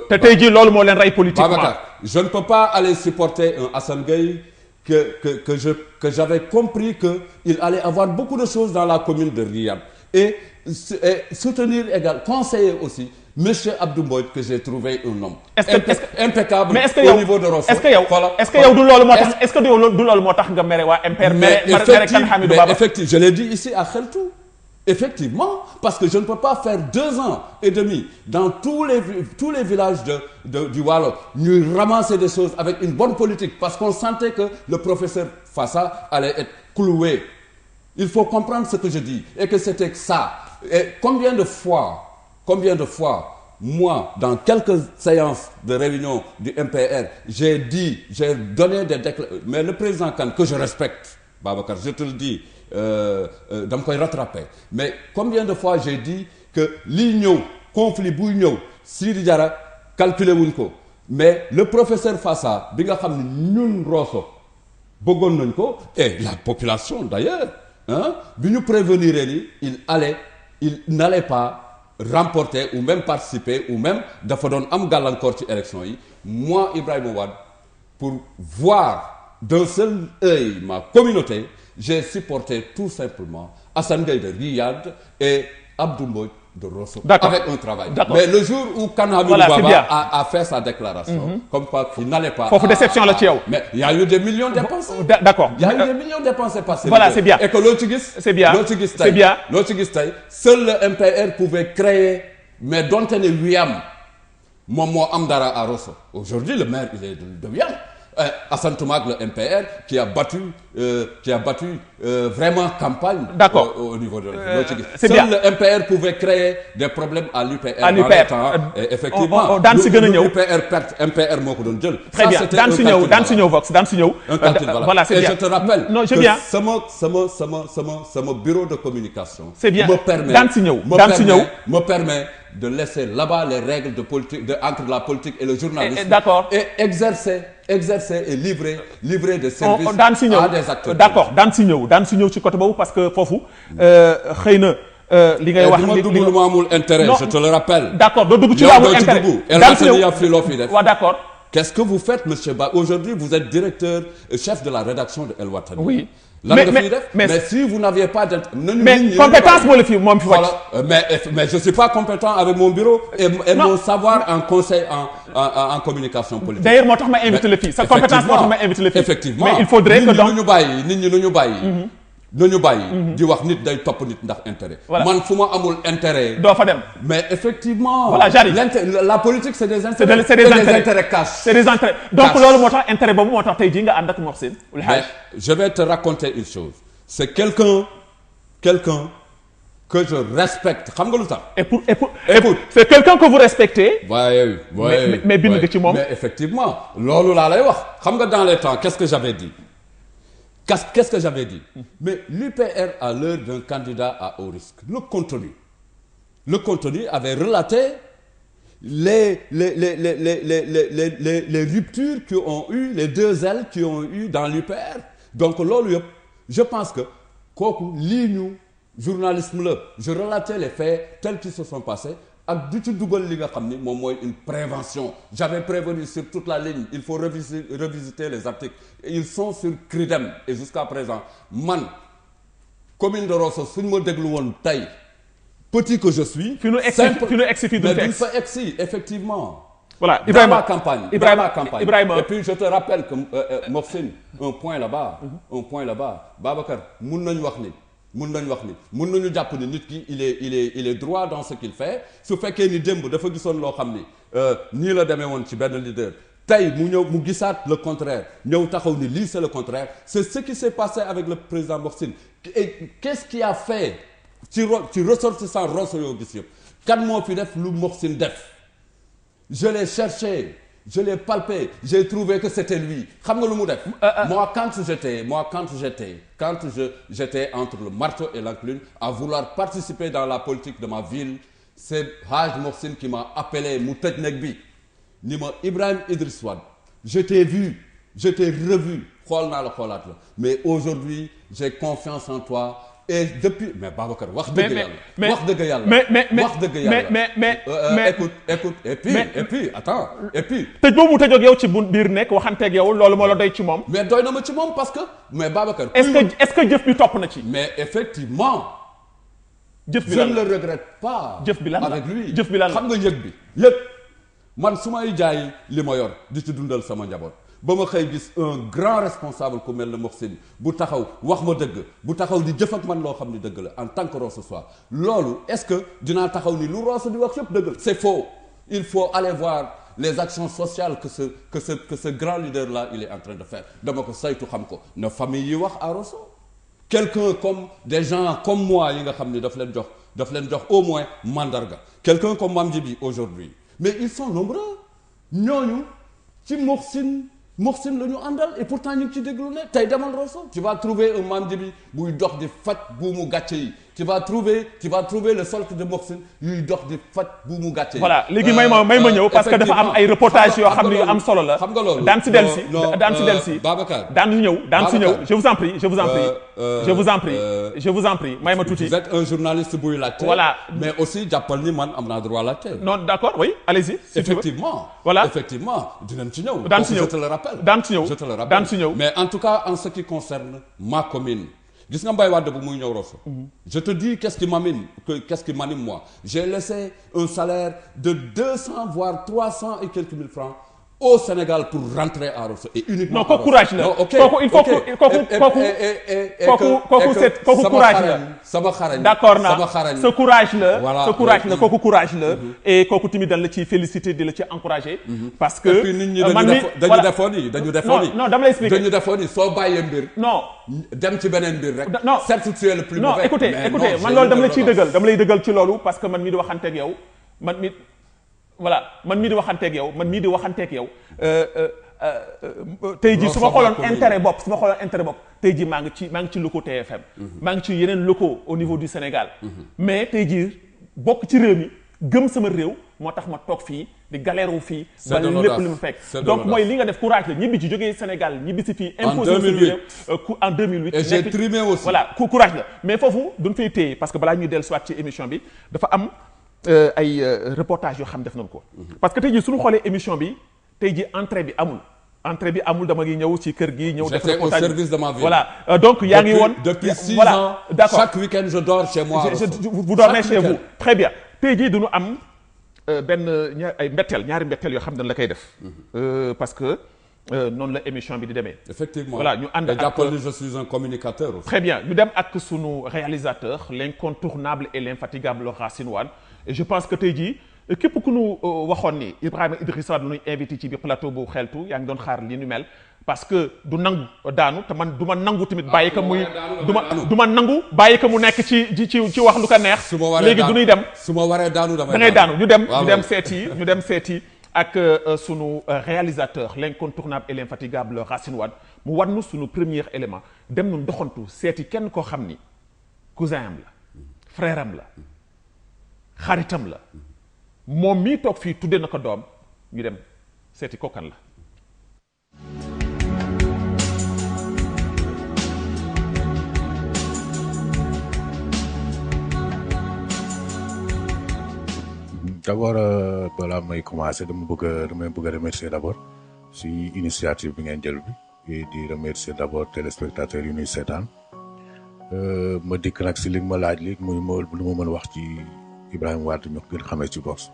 te tey jii loolu moo leen rey politiquement. Babacar je ne peux pas aller supporter un Assane Gueye que j'avais compris que il allait avoir beaucoup de choses dans la commune de Riyad et soutenir également conseiller aussi monsieur Abdou Mbodj que j'ai trouvé un homme. impeccable mais au niveau de Rosso. est-ce que yow du loolu moo tax est-ce que du loolu moo tax nga mere waa MPR. mais effectivement je l'ai dit ici à Kheltou. Effectivement, parce que je ne peux pas faire 2 ans et demi dans tous les villages du Waalo nous ramasser des choses avec une bonne politique parce qu'on sentait que le professeur Fassa allait être cloué. Il faut comprendre ce que je dis et que c'était ça. Et combien de fois, moi, dans quelques séances de réunion du MPR, j'ai donné des déclarations. Mais le président Kane, que je respecte, Babacar, je te le dis, dama koy rattraper. Mais combien de fois j'ai dit que lii ñëw conflit buy ñëw Sidi Diarra calculé wuñ ko mais le professeur Fassa bi nga xam ne ñun Rosso bëggoon nañ ko et la population d'ailleurs bi ñu prévenir ni il n'allait pas remporter ou même participer ou même dafa doon am gàllankoor ci élection yi moi Ibrahima Wade pour voir d'un seul œil ma communauté j'ai supporté tout simplement Assane Gueye de Riyad et Abdou Mbodj de Rosso avec un travail. Mais le jour où Kanabi Baba a fait sa déclaration, comme quoi il n'allait pas. Faut déception là, Thiaw. Mais il y a eu des millions dépensés. D'accord. Il y a eu des millions dépensés par ces Voilà, c'est bien. Et que l'Otigis, c'est bien. C'est bien. L'Otigis, seul le MPR pouvait créer, mais dont on est Wiam, Momo Amdara à Rosso. Aujourd'hui, le maire, il est de Wiam. Assane Toumac, le MPR, qui a battu vraiment campagne au niveau de l'Otigis. C'est bien. Seul le MPR pouvait créer des problèmes à l'UPR. À l'UPR. Et effectivement, MPR moo ko doon jël. Très bien. Daan si ñëw Vox. Voilà, c'est bien. Et je te rappelle que sama bureau de communication. C'est bien. me permet de laisser là-bas les règles de politique entre la politique et le journalisme. D'accord. Et exercer et livrer des services à des acteurs. D'accord daan si ñëw ci côté boobu parce que foofu xëy na li ngay wax li dugg lu ma amul intérêt je te le rappelle. D'accord doo dugg ci lu amul intérêt daan si ñëw waaw d'accord. Qu'est-ce que vous faites monsieur Ba? Aujourd'hui vous êtes directeur chef de la rédaction de El Watani. Oui. Mais si vous n'aviez pas mais compétence moo la fi moom fi mais je suis pas compétent avec mon bureau et mon savoir en conseil en communication politique. D'ailleurs moo tax ma invité la fii sa compétence moo tax ma invité la fii. Effectivement mais il faudrait que donc nit ñi nu ñu bàyyi di wax nit day topp nit ndax intérêt. Man fu ma amul intérêt. doo fa dem. Mais effectivement. Voilà j'arrive. La politique c'est des intérêts. C'est des intérêts cachés. C'est des intérêts. Donc loolu moo tax intérêt boobu moo tax tey jii nga ànd ak Mohsin. Mais je vais te raconter une chose. C'est quelqu'un que je respecte. Xam nga lu tax. Écoute. C'est quelqu'un que vous respectez. Ouais. Mais bind nga ci moom. Mais effectivement loolu laa lay wax. Xam nga dans les temps qu'est-ce que j'avais dit? Mais l'UPR à l'heure d'un candidat à haut risque. Le contenu avait relaté les ruptures qui ont eu, les 2 ailes qui ont eu dans l'UPR. Donc loolu yëpp je pense que kooku lii ñu journalisme la je relatais les faits tels qu'ils se sont passés ak du ci dugal li nga xam ni moom mooy une prévention. J'avais prévenu sur toute la ligne il faut revisiter les articles ils sont sur Cridem et jusqu'à présent man commune de Rosso suñu ma déglu woon tey petit que je suis. Effectivement. Voilà Ibrahima Ibrahima et puis je te rappelle que Mohsin un point là-bas Babacar mun nañu wax ni mun nañu jàpp ni nit ki il est droit dans ce qu'il fait su fekkee ni démb dafa gisoon loo xam ni nii la demee woon ci benn leader tey mu gisaat le contraire ñëw taxaw ni lii c'est le contraire c'est ce qui s'est passé avec le président Mohsin et qu'est-ce qui a fait ci ressortissant Rosso yoo gis yëpp kan moo fi def lu Mohsin def. Je l'ai cherché, je l'ai palpé, j'ai trouvé que c'était lui. Xam nga lu mu def. Moi quand j'étais entre le marteau et l'enclume à vouloir participer dans la politique de ma ville, c'est Hadj Mohsin qui m'a appelé mu tëj nekk bi ni ma Ibrahima Idriss Wade je t'ai vu, je t'ai revu xool naa la xoolaat la mais aujourd'hui j'ai confiance en toi. Et depuis mais Babacar wax dëgg yàlla mais écoute et puis attends tëj boobu mu tëjoog yow ci biir nekk waxanteeg yow loolu moo la doy ci moom. mais doy na ma ci moom parce que mais Babacar. est-ce que jëf bi topp na ci. mais effectivement jëf bi je lan ne le regrette pas. jëf bi lan avec lui jëf bi lan xam nga yëg bi yëg man su may jaay li ma yor di ci dundal sama njaboot ba ma xëy gis un grand responsable ku mel ne Moxsin bu taxaw wax ma dëgg bu taxaw di jëf ak man loo xam ni dëgg la en tant que Rosso Soir loolu est-ce que dinaa taxaw ni lu Rosso di wax yëpp dëgg la c'est faux. Il faut aller voir les actions sociales que ce grand leader là il est en train de faire dama ko saytu xam ko na famille yi wax à Rosso quelqu'un comme des gens comme moi yi nga xam ni daf leen jox au moins mandarga quelqu'un comme Mame Djibi aujourd'hui mais ils sont nombreux ñooñu ci Moxsin la ñu àndal et pourtant ñu ngi ci déglu ne tey demal Rosso tu vas trouver un Mame Djibi buy dox di faj buumu gàcce yi tu vas trouver le solde de Moxsin yuy dox di faj buumu gàcce yi. voilà léegi may ma ñëw parce que dafa am ay reportages yoo xam ne yu am solo la. xam nga loolu daan si delsi Babacar daan si ñëw je vous en prie may ma tuuti. vous êtes un journaliste buy laajte. voilà mais aussi jàppal ni man am naa droit laajte. non d'accord oui allez-y. effectivement voilà effectivement dinañ ci ñëw. daan si ñëw je te le rappelle. daan si ñëw mais en tout cas en ce qui concerne ma commune. gis nga Mbaye Wade bu muy ñëw Rosso je te dis qu'est-ce qui m'anime moi j'ai laissé un salaire de 200 voire 300 et quelques mille francs au Sénégal pour rentrer à Rosso et uniquement. non kooku courage la kooku il faut kooku courage la sama xarañ d'accord na ce courage la voilà ce courage la kooku courage la et kooku tamit dañ la ci féliciter di la ci encourager parce que nit ñi dañu defoon ni non dama lay expliquer dañu defoon ni soo bàyyee mbir non dem ci beneen mbir rek non certes tu es le plus mauvais non écoutez man loolu dama la ciy dëggal dama lay dëggal ci loolu parce que man mii di waxanteeg yow man mii di waxanteeg yow tey jii su ma xooloon intérêt bopp tey jii maa ngi ci locaux TFM maa ngi ci yeneen locaux au niveau du Sénégal mais tey jii bokk ci réew mi gëm sama réew moo tax ma toog fii di galère wu fii ba lépp lu mu fekk donc mooy li nga def courage la ñibbi ci jógee Sénégal ñibbi si fii imposé en 2008 et j'ai trimé aussi voilà courage la mais foofu duñ fay téye parce que balaa ñuy dellu soit ci émission bi dafa am ay reportage yoo xam def nañ ko parce que tey jii suñu xoolee émission bi tey jii entrée bi amul dama ngi ñëw ci kër gi ñëw def reportage au service de ma vie voilà donc yaa ngi woon depuis 6 ans d'accord chaque week-end je dors chez moi vous dormez chez vous très bien tey jii duñu am ñaari mbetteel yoo xam ne la koy def parce que noonu la émission bi di demee effectivement voilà ñu ànd ak je suis un communicateur aussi. Très bien ñu dem ak sunu réalisateur l'incontournable et l'infatigable Racine Wane et je pense que tey jii képp ku nu waxoon ni Ibrahima Idrissa Wade nuy invité ci biir plateau bu xeltu yaa ngi doon xaar li nu mel parce que du nangu daanu te man du ma nangu tamit bàyyi ko muy du ma nangu bàyyi ko mu nekk ci wax lu ko neex léegi du ñuy dem su ma waree daanu da ngay daanu ñu dem seeti ak sunu réalisateur l'incontournable et l'infatigable Racine Wane mu wan nu sunu premier élément dem nu doxantu seeti kenn koo xam ni cousin am la frère am la xaritam la moom mii toog fii tudde na ko doom ñu dem seeti kookan la d'abord balaa may commencer damay bëgg a remercier d'abord si initiative bi ngeen jël bi di remercier d'abord téléspectateurs yu ñuy seetaan ma dikk nag si li ma laaj li muy lu ma mën wax ci Ibrahima Wade ñu gën xamee ci Vox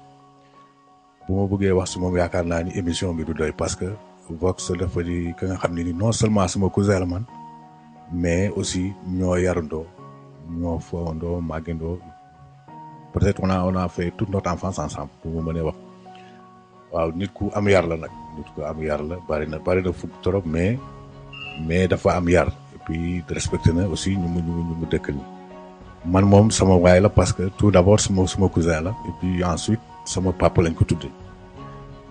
bu ma bëggee wax si moom yaakaar naa ni émission bi du doy parce que Vox dafa di ka nga xam ne ni non seulement sama cousin la man mais aussi ñoo yarandoo ñoo foowandoo màggandoo peut-être on a fait toute notre enfance ensemble bu ma mënee wax waaw nit ku am yar la nag nit ku am yar la bari na fukk trop mais dafa am yar et puis respecté na aussi ñu mu dëkk ni man moom sama waay la parce que tout d'abord sama cousin la et puis ensuite sama papa lañ ko tuddee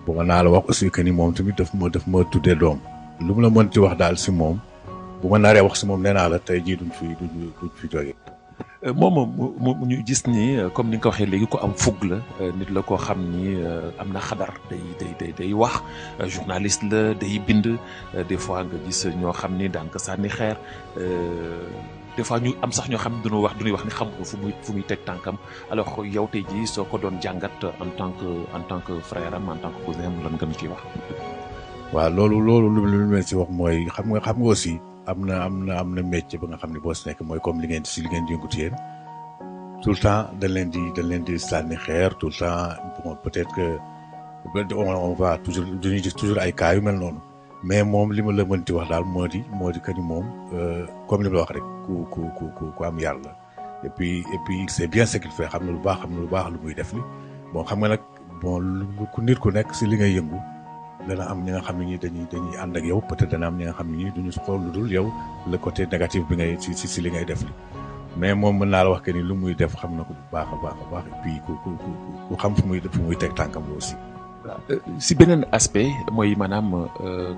bëgg naa la wax aussi que ni moom tamit daf ma tuddee doom lu mu la mën ci wax daal si moom bu ma naree wax si moom nee naa la tey jii duñ fi jógee. moom ñu gis ni comme ni nga ko waxee léegi ko am fugg la nit la koo xam ni am na xadar day wax journaliste la day bind des fois nga gis ñoo xam ni daan ko sànni xeer des fois ñu am sax ñoo xam ne duñuy wax ni xam ko fu muy teg tànkam alors yow tey jii soo ko doon jàngat en tant que frère am en tant que cousin am lan nga ñu ciy wax. waaw loolu lu mel ci wax mooy xam nga aussi. am na métier ba nga xam ne boo si nekk mooy comme li ngeen yëngu ci yéen tout le temps dañ leen di sànni xeer tout le temps bon peut-être que on va toujours dañuy gis toujours ay cas yu mel noonu mais moom li ma la mënti wax daal moo di que ni moom comme li ma la wax rek ku am yar la et puis il sait bien ce qu'il fait xam na lu baax lu muy def li bon xam nga nag bon ku nit ku nekk si li ngay yëngu dana am ñi nga xam ne ñi dañuy ànd ak yow peut-être dana am ñi nga xam ne ñi duñu xool lu dul yow le côté négatif bi ngay si li ngay def li mais moom mën naa la wax que ni lu muy def xam na ko bu baax a baax et puis ku xam fu muy teg tànkam la aussi. si beneen aspect mooy maanaam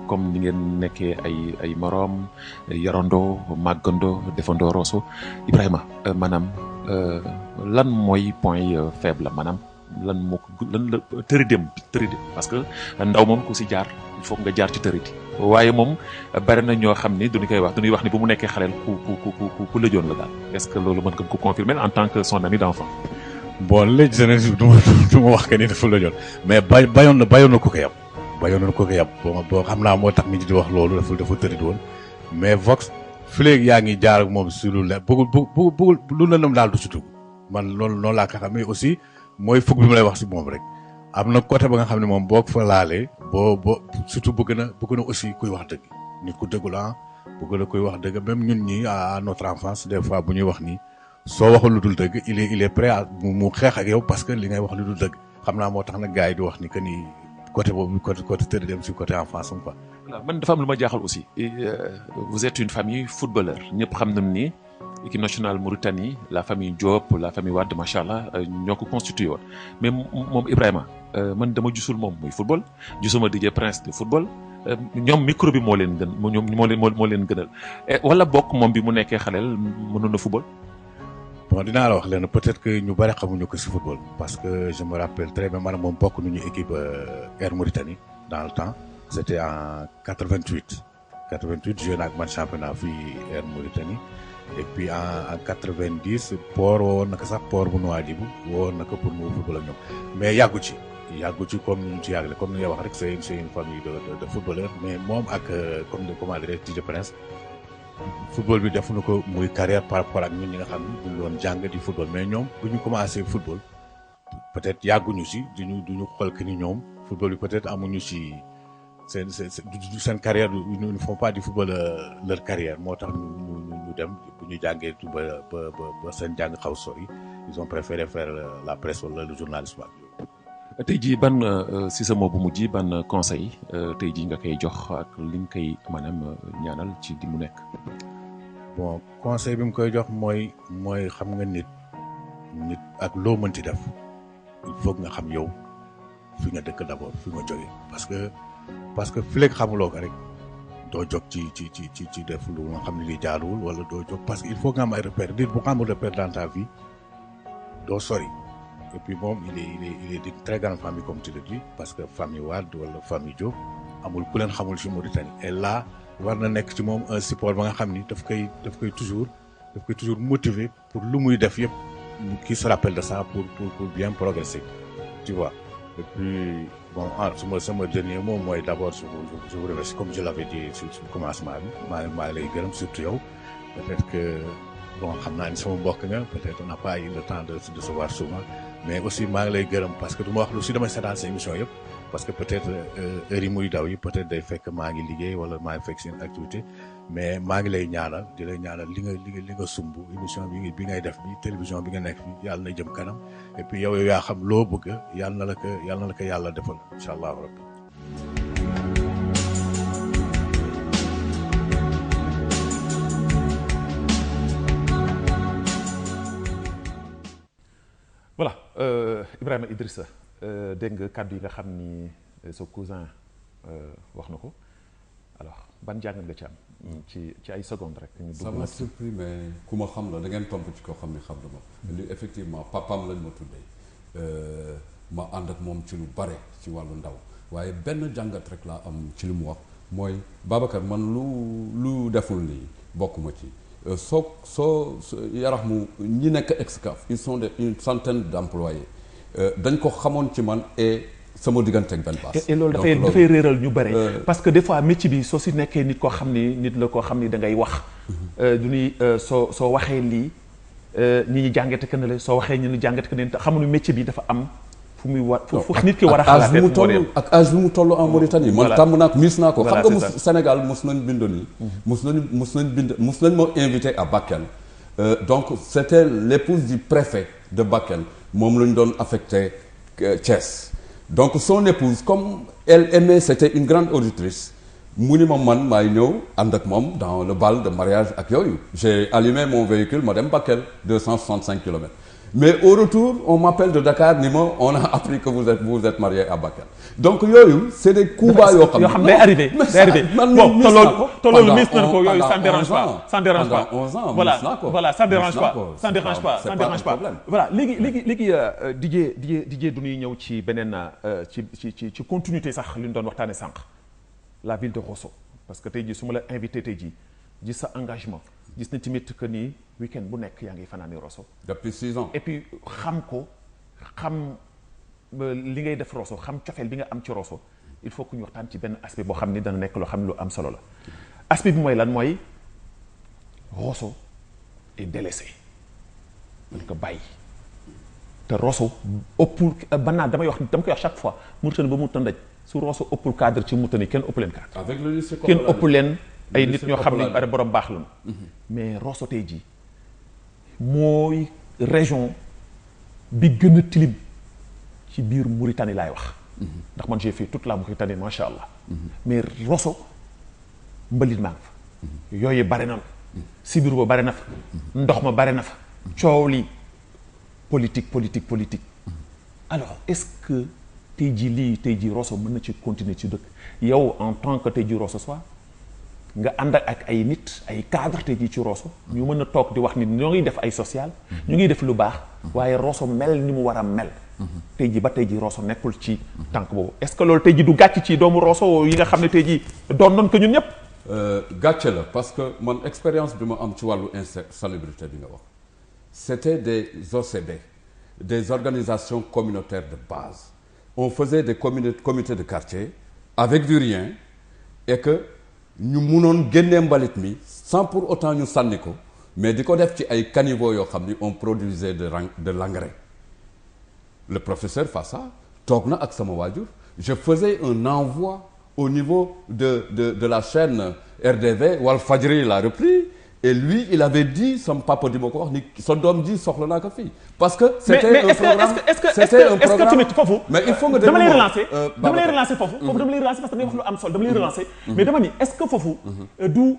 comme ni ngeen nekkee ay moroom yarandoo màggandoo defandoo rooso Ibrahima maanaam lan mooy point faible maanaam lan la tëridem parce que ndaw moom ku si jaar il faut nga jaar ci tëridi waaye moom bari na ñoo xam ni duñu wax ni bu mu nekkee xaleel ku lëjoon la daal est-ce que loolu mën nga ko confirmer en tant que son ami d'enfant. bon léegi jeunesse du ma wax que ni dafa la jot mais bayoon na ko yab boo xam naa moo tax nit ñi di wax loolu dafa tërid woon mais Vox fi léegi yaa ngi jaar ak moom si lu la bëggul lu lëndëm daal du si dugg man noonu laa ko xam mais aussi mooy fukk bi ma lay wax si moom rek am na côté ba nga xam ne moom boo fa laalee boo surtout bëgg na aussi kuy wax dëgg nit ku dëggu la bëgg na kuy wax dëgg même ñun ñi à notre enfance des fois bu ñuy wax nii soo waxul lu dul dëgg il est prêt à mu xeex ak yow parce que li ngay wax lu dul dëgg xam naa moo tax nag gars yi di wax ni que ni côté boobu côté tëdd dem si côté enfance am quoi. voilà man dafa am lu ma jaaxal aussi vous êtes une famille footballeur ñëpp xam nañu ni équipe nationale Mauritanie la famille Diop la famille Wade macha allah ñoo ko constitué woon mais moom Ibrahima man dama gisul moom muy football gisuma DJ Prince de football. ñoom micro bi moo leen gën moo leen gënal wala bokk moom bi mu nekkee xaleel mënoon na football. bon dinaa la wax leen peut-être que ñu bari xamuñu ko ci football parce que je me rappelle très bien maanaam moom bokk nañu équipe Air Mauritanie dans le temps c'était en 88 joué naa ak man championnat fii Air Mauritanie et puis en 90 port woowoon na ko sax port bu Nouadhibou woowoon na ko pour mu football ak ñoom mais yàggu ci comme ñu ci yàggale comme ni nga wax rek c'est une famille de footballeurs mais moom ak comment dire DJ Prince football bi def na ko muy carrière par rapport ak ñun ñi nga xam ne duñu doon jàng di football mais ñoom bu ñu commencé football peut-être yàgguñu si duñu xool que ni ñoom football bi peut-être amuñu si seen carrière ils ne font pas du football leur carrière moo tax ñu dem bu ñu jàngee ba seen jàng xaw sori ils ont préféré faire la presse wala le journalisme ak tey jii ban si sa mot bu mujj ban conseil tey jii nga koy jox ak li nga koy maanaam ñaanal ci di mu nekk. bon conseil bi mu koy jox mooy xam nga nit ak loo mënti def il faut nga xam yow fi nga dëkk d'abord fi nga jógee parce que fi léegi xamuloo ko rek doo jóg ci def lu nga xam ne li jaaduwul wala doo jóg parce que il faut nga am ay repères nit bu nga amul repère dans ta vie doo sori. et puis moom il est d'une très grande famille comme tu le dis parce que famille Wade wala famille Diop amul ku leen xamul ci Mauritanie et là war na nekk ci moom un support ba nga xam ni daf koy toujours motiver pour lu muy def yëpp qui se rappelle de ça pour bien progresser tu vois et puis bon sama dernier mot mooy d'abord je vous remercie comme je l'avais dit sur commencement bi maa lay gërëm surtout yow peut-être que bon xam naa ni sama mbokk nga peut-être on n'a pas eu le temps de se voir souvent mais aussi maa ngi lay gërëm parce que du ma wax lu si damay seetaan sa émission yëpp parce que peut-être heure yi muy daw yi peut-être day fekk maa ngi liggéey wala maa ngi fekk seen activité mais maa ngi lay ñaanal di lay ñaanal li nga sumb émission bi ngay def bi télévision bi nga nekk bi yàlla na jëm kanam et puis yow yaa xam loo bëgg yàlla na la ko yàlla defal incha allahu rabbi. voilà Ibrahima Idrissa dégg nga kàddu yi nga xam ni sa cousin wax na ko alors ban jàngat nga ci am ci ay secondes rek. ñu ça m'a surpris mais ku ma xam la da ngeen tomb ci koo xam ne xam dama li effectivement papaam lañ ma tuddee ma ànd ak moom ci lu bare ci wàllu ndaw waaye benn jàngat rek laa am ci li mu wax mooy Babacar man lu deful nii bokkuma ci. soo yarax mu ñi nekk Excaf ils sont une centaine d'employés dañ ko xamoon ci man et sama diggante ak benn paas. et loolu dafay réeral ñu bare. parce que des fois métier bi soo si nekkee nit koo xam ni nit la koo xam ni da ngay wax. du ni soo waxee lii ñi jàngate que ne la soo waxee ñu ni jàngate que ne xamuñu métier bi dafa am fu muy war fu nit ki war a xalaatee ak âge bi mu toll en Mauritanie. man tàmm naa ko miis naa ko. voilà xam nga Sénégal mos nañ bindoon yi. mos nañ ma invité à Bakel. donc c'était l'épouse du préfet de Bakel moom la ñu doon affecté Thiès. donc son épouse comme elle aimait c'était une grande auditrice mu ni ma man maay ñëw ànd ak moom dans le bal de mariage ak yooyu. j'ai allumé mon véhicule ma dem Bakel 265 kilomètres. mais au retour on m'appelle de Dakar ni ma on a appris que vous êtes marié à Bakel. donc yooyu c'est des coups bas yoo xam ne day arrivé day arrivé bon te loolu mis nañ ko yooyu ça ne dérange pas ça ne dérange pas pendant 11 ans voilà ça ne dérange pas ça ne dérange pas ça ne dérange pas voilà léegi Didier du ñuy ñëw ci beneen ci continuité sax li ñu doon waxtaane sànq la ville de Rosso parce que tey jii su ma la invité tey jii gis sa engagement gis na tamit que ni week-end bu nekk yaa ngi fanaani Rosso depuis 6 ans et puis xam li ngay def Rosso xam cofeel bi nga am ci Rosso il faut que ñu waxtaan ci benn aspect boo xam ni dana nekk loo xam ne lu am solo la aspect bi mooy lan mooy Rosso est délaissé dañ ko bàyyi te Rosso ëppul banaa dama koy wax chaque fois Mauritanie ba Mauritanie daj su Rosso ëppul cadre ci Mauritanie kenn ëpp leen cadre avec le lycée kenn ëpp leen ay nit ñoo xam ne bare borom baax lañu mais Rosso tey jii mooy région bi gën a tilim ci biir Mauritanie laay wax ndax man j'ai fait toute la Mauritanie macha allah mais Rosso mbalit maa ngi fa yooyu bare na sibir ba bare na fa ndox ma bare na fa coow li politique alors est-ce que tey jii Rosso mën na ci continuer ci dëkk yow en tant que tey jii Rosso soit nga ànd ak ay nit ay cadre tey jii ci Rosso ñu mën a toog di wax ni ñoo ngi def ay social ñu ngi def lu baax waaye Rosso mel ni mu war a mel tey jii ba tey jii Rosso nekkul ci tànk boobu est-ce que loolu tey jii du gàcc ci doomu Rosso yi nga xam ne tey jii doon nañ ko ñun ñëpp gàcce la parce que man expérience bi ma am ci wàllu insalubrité bi nga wax c'était des OCB des organisations communautaires de base on faisait des comités de quartier avec du rien et que ñu munoon génnee mbalit mi sans pour autant ñu sànni ko mais di ko def ci ay caniveaux yoo xam ni on produisait de l'engrais le professeur Fassa toog na ak sama waajur je faisais un envoi au niveau de la chaîne RDV Walfadjri l'a repris et lui il avait dit sama papa di ma ko wax ni sa doom ji soxla naa ko fii parce que c'était un programme est-ce que tamit foofu mais il faut nga dama lay relancer foofu dama lay relancer parce que nga wax lu am solo dama lay relancer mais dama ni est-ce que foofu du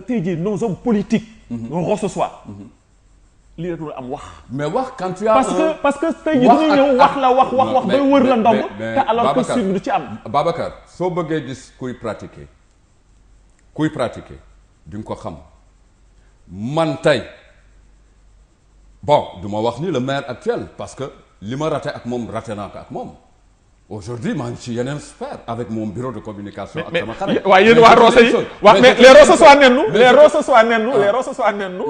tey jii nos hommes politiques nos Rossossois lii rek lu am wax mais wax quand tu as parce que tey jii dañuy ñëw wax ba wër la ndomb te alors que suite du ci am Babacar soo bëggee gis kuy pratiquer di nga ko xam man tey bon du ma wax ni le maire actuel parce que li ma raté ak moom raté naa ko ak moom aujourd'hui maa ngi ci yeneen sphère avec mon bureau de communication ak sama xarit waaye yéen waa Rosso yi waaw mais les Rossossois nennu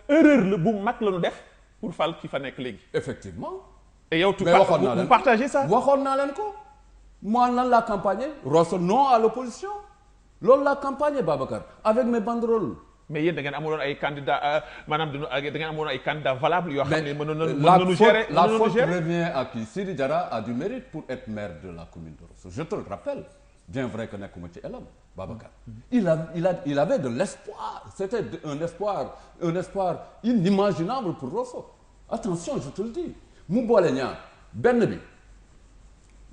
erreur la bu mag la ñu def pour fal ki fa nekk léegi effectivement et yow vous partagez ça waxoon naa leen ko moi nan la campagne Rosso non à l'opposition loolu la campagne Babacar avec mes banderoles mais yéen da ngeen amoon ay candidats maanaam da ngeen amoon ay candidats valables yoo xam ne mënoon nañu gérer la faute revient à qui Sidi Diarra a du mérite pour être maire de la commune de Rosso je te le rappelle bien vrai que nekkuma ci elam Babacar il avait de l'espoir c'était un espoir inimaginable pour Rosso attention je te le dis mu boole ñaar benn bi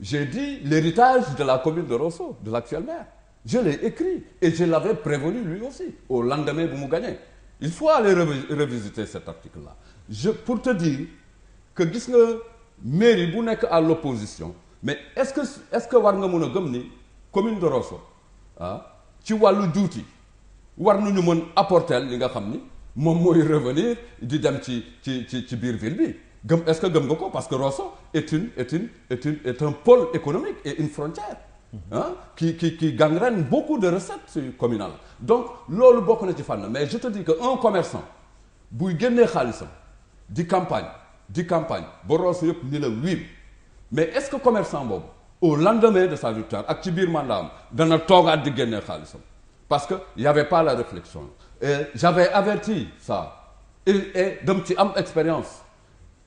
j'ai dit l'héritage de la commune de Rosso de l'actuel maire je l'ai écrit et je l'avais prévenu lui aussi au lendemain bu mu gagné il faut aller revisiter cet article-là pour te dire que gis nga mairie bu nekk à l'opposition mais est-ce que war nga mën a gëm ni commune de Rosso ci wàllu juuti war nañu mën apporter li nga xam ni moom mooy revenir di dem ci biir ville bi est-ce que gëm nga ko parce que Rosso est un pôle économique et une frontière qui gangrène beaucoup de recettes communales donc loolu bokk na ci fànn mais je te dis que un commerçant buy génnee xaalisam di campagne ba Rosso yëpp ni la wiir mais est-ce que commerçant boobu au lendemain de sa victoire ak ci biir mandat am dana toogaat di génnee xaalisam parce que y avait pas la réflexion et j'avais averti ça et dam ci am expérience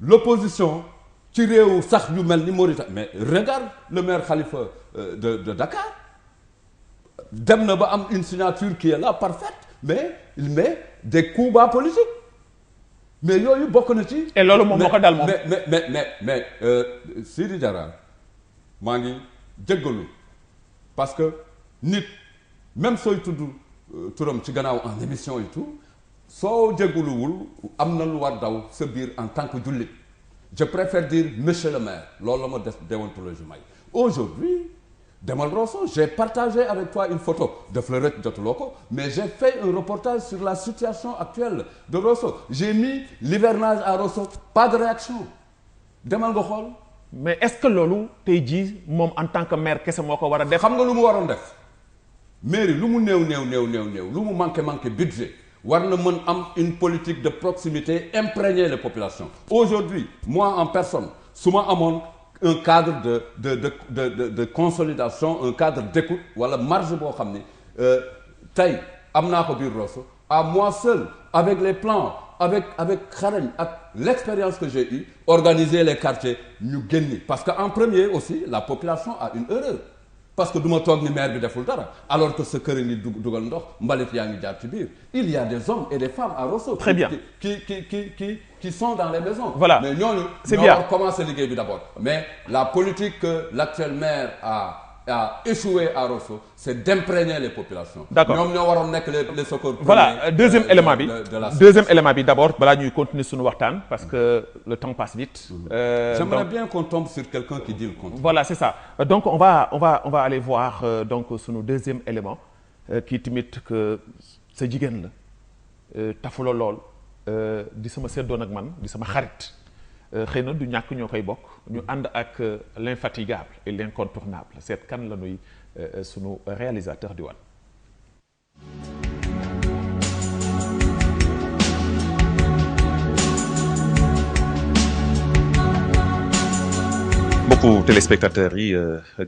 l'opposition ci réew sax yu mel ni Mauritanie mais regarde le maire Khalifa de Dakar dem na ba am une signature qui est là parfaite mais il met des coups bas politiques mais yooyu bokk na ci. et loolu moom moo ko dal moom mais Sidi Diarra maa ngi jéggalu parce que nit même sooy tudd turam ci gannaaw en émission et tout soo jéggaluwul am na lu war daw sa biir en tant que jullit je préfère dire monsieur le maire loolu la ma def déontologie may aujourd'hui demal Rosso j'ai partagé avec toi une photo daf la rek jotuloo ko mais j'ai fait un reportage sur la situation actuelle de Rosso j'ai mis l'hivernage à Rosso pas de réaction demal nga xool. mais est-ce que loolu tey jii moom en tant que maire kese moo ko war a def. xam nga lu mu waroon def mairie lu mu néew lu mu manqué budget war na mën am une politique de proximité imprégner les populations aujourd'hui moi en personne su ma amoon un cadre de consolidation un cadre d'écoute wala marge boo xam ni tey am naa ko biir Rosso à moi seul avec les plans avec xarañ ak l'expérience que j'ai eue organiser les quartiers ñu génni parce que en premier aussi la population a une erreur parce que du ma toog ni maire bi deful dara alors que sa kër ngi dugal ndox mbalit yaa ngi jaar ci biir il y a des hommes et des femmes à Rosso très bien qui sont dans les maisons voilà mais ñooñu ñoo war commencer liggéey bi d'abord mais la politique que l'actuel maire a échoué à Rosso c'est d'imprégner les populations. D'accord ñoom ñoo waroon nekk les secours. voilà deuxième élément bi d'abord balaa ñuy continuer suñu waxtaan parce que le temps passe vite. J'aimerais bien qu'on tombe sur quelqu'un qui dit le contraire. Voilà c'est ça donc on va aller voir donc suñu deuxième élément kii tamit que sa jigéen la tafula lool di sama seddoon ak man di sama xarit. xëy na du ñàkk ñoo koy bokk ñu ànd ak l'infatigable et l'incontournable seet kan la nuy sunu réalisateur di wan mbokku téléspectateurs yi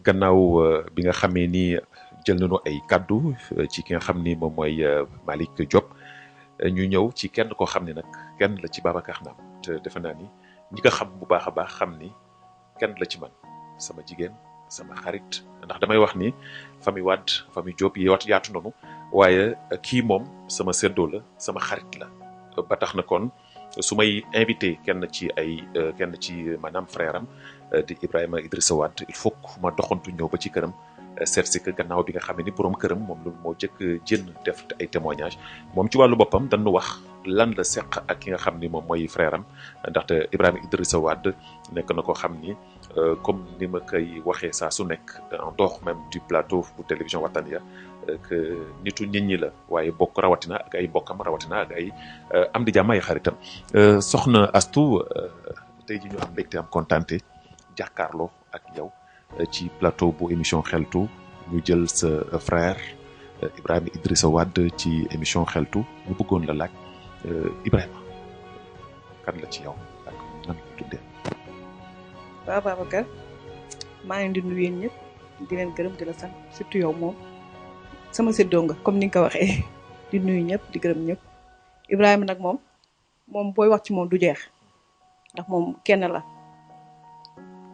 gannaaw bi nga xamee ni jël nañu ay kàddu ci ki nga xam ni moom mooy Malick Diop ñu ñëw ci kenn koo xam ni nag kenn la ci Babacar Naam te defe naa ni ñi ko xam bu baax a baax xam ni kenn la ci man sama jigéen sama xarit ndax damay wax ni famille Wade famille Diop yi yaatu nanu waaye kii moom sama séddoo la sama xarit la ba tax na kon su may invité kenn ci maanaam frère am di Ibrahima Idrissa Wade il faut que ma doxantu ñëw ba ci këram seet si que gannaaw bi nga xam ne ni borom këram moom loolu moo jëkk jënn def ay témoignages moom ci wàllu boppam dañu wax lan la seq ak ki nga xam ni moom mooy frère am ndaxte Ibrahima Idrissa Wade nekk na ko xam ni comme ni ma koy waxee saa su nekk en dehors même du plateau bu télévision Wataniya que nitu nit ñi la waaye bokk rawatina ak ay bokkam rawatina ak ay am di jàmm ay xaritam soxna Astou tey ji ñu am mbégte am kontaante jàkkaarloo ak yow ci plateau bu émission xeltu ñu jël sa frère Ibrahima Idrissa Wade ci émission xeltu ñu bëggoon la laaj Ibrahima kan la ci yow ak nan la tuddee. waaw Babacar maa ngi di nuyu yéen ñëpp di leen gërëm di la sant surtout yow moom sama séddoo nga comme ni nga ko waxee di nuyu ñëpp di gërëm ñëpp Ibrahima nag moom booy wax ci moom du jeex ndax moom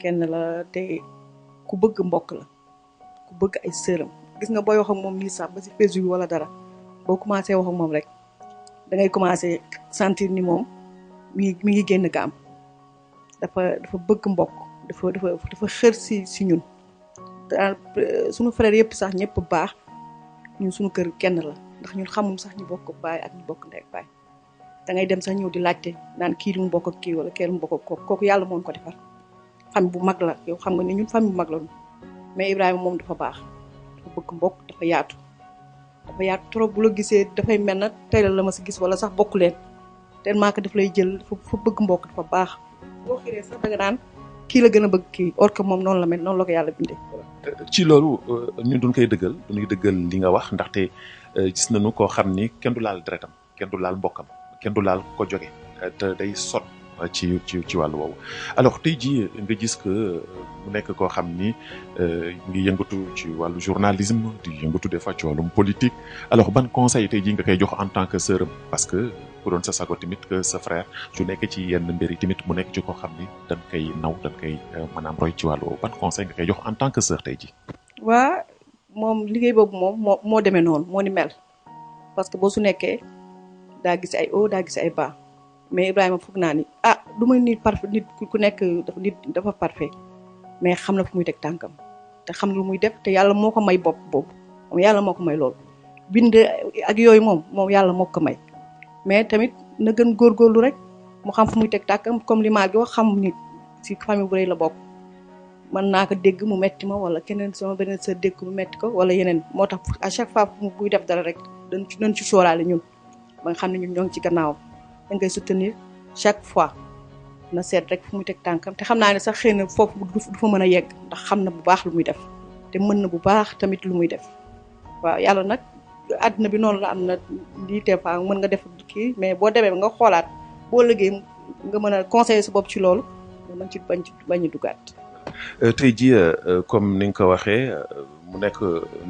kenn la te ku bëgg mbokk la ku bëgg ay sëram gis nga booy wax ak moom nii sax ba si Facebook bi wala dara boo commencé wax ak moom rek da ngay commencé sentir ni moom mi ngi génn gaam dafa bëgg mbokk dafa xër si ñun suñu frère yëpp sax ñëpp baax ñun suñu kër kenn la ndax ñun xamum sax ñu bokk baay ak ñu bokk ndey ak baay da ngay dem sax ñëw di laajte naan kii lu mu bokk ak kii wala kii lu mu bokk ak kooku yàlla moo ko defar famille bu mag la yow xam nga ni ñun famille bu mag la mais Ibrahima moom dafa baax dafa bëgg mbokk dafa yaatu trop bu la gisee dafay mel na tey la ma si gis wala sax bokk leen tellement que daf lay jël dafa bëgg mbokk dafa baax boo xiree sax da nga naan kii la gën a bëgg kii or que moom noonu la mel noonu la ko yàlla bindee. ci loolu ñun duñ koy dëggal li nga wax ndaxte gis nañu koo xam ni kenn du laal deretam kenn du laal mbokkam kenn du laal ko jóge te day sot ci wàllu woowu alors tey jii nga gis que mu nekk koo xam ni ngi yëngatu ci wàllu journalisme di yëngatu des fois ci wàllum politique alors ban conseil tey jii nga koy jox en tant que sœuram parce que bu doon sa sago tamit que sa frère su nekk ci yenn mbir yi tamit mu nekk ci koo xam ni dañ koy naw dañ koy maanaam roy ci wàllu ban conseil nga koy jox en tant que sœur tey ji waa moom liggéey boobu moom moo demee noonu moo ni mel parce que boo su nekkee daa gis ay haut daa gis ay bas mais Ibrahima foog naa ni du may nit parfait nit ku nekk dafa parfait mais xam na fu muy teg tànkam te xam lu muy def te yàlla moo ko may bopp boobu moom yàlla moo ko may loolu bind ak yooyu moom yàlla moo ko may mais tamit na gën góorgóorlu rek mu xam fu muy teg tànkam comme li maa gi wax xam nit si famille bu rëy la bokk mën naa ko dégg mu metti ma wala keneen sama beneen sa dégg mu metti ko wala yeneen moo tax à chaque fois buy def dara rek dañ ci sóoraale ñun ba nga xam ne ñun ñoo ngi ci gannaawam dañ koy soutenir chaque fois na seet rek fu muy teg tànkam te xam naa ne sax xëy na foofu du fa mën a yegg ndax xam na bu baax lu muy def te mën na bu baax tamit lu muy def waaw yàlla nag àddina bi noonu la am na lii te fa mën nga def kii mais boo demee ba nga xoolaat boo liggéey nga mën a conseiller sa bopp ci loolu nga mën ci bañ a dugaat. tey jii comme ni nga ko waxee mu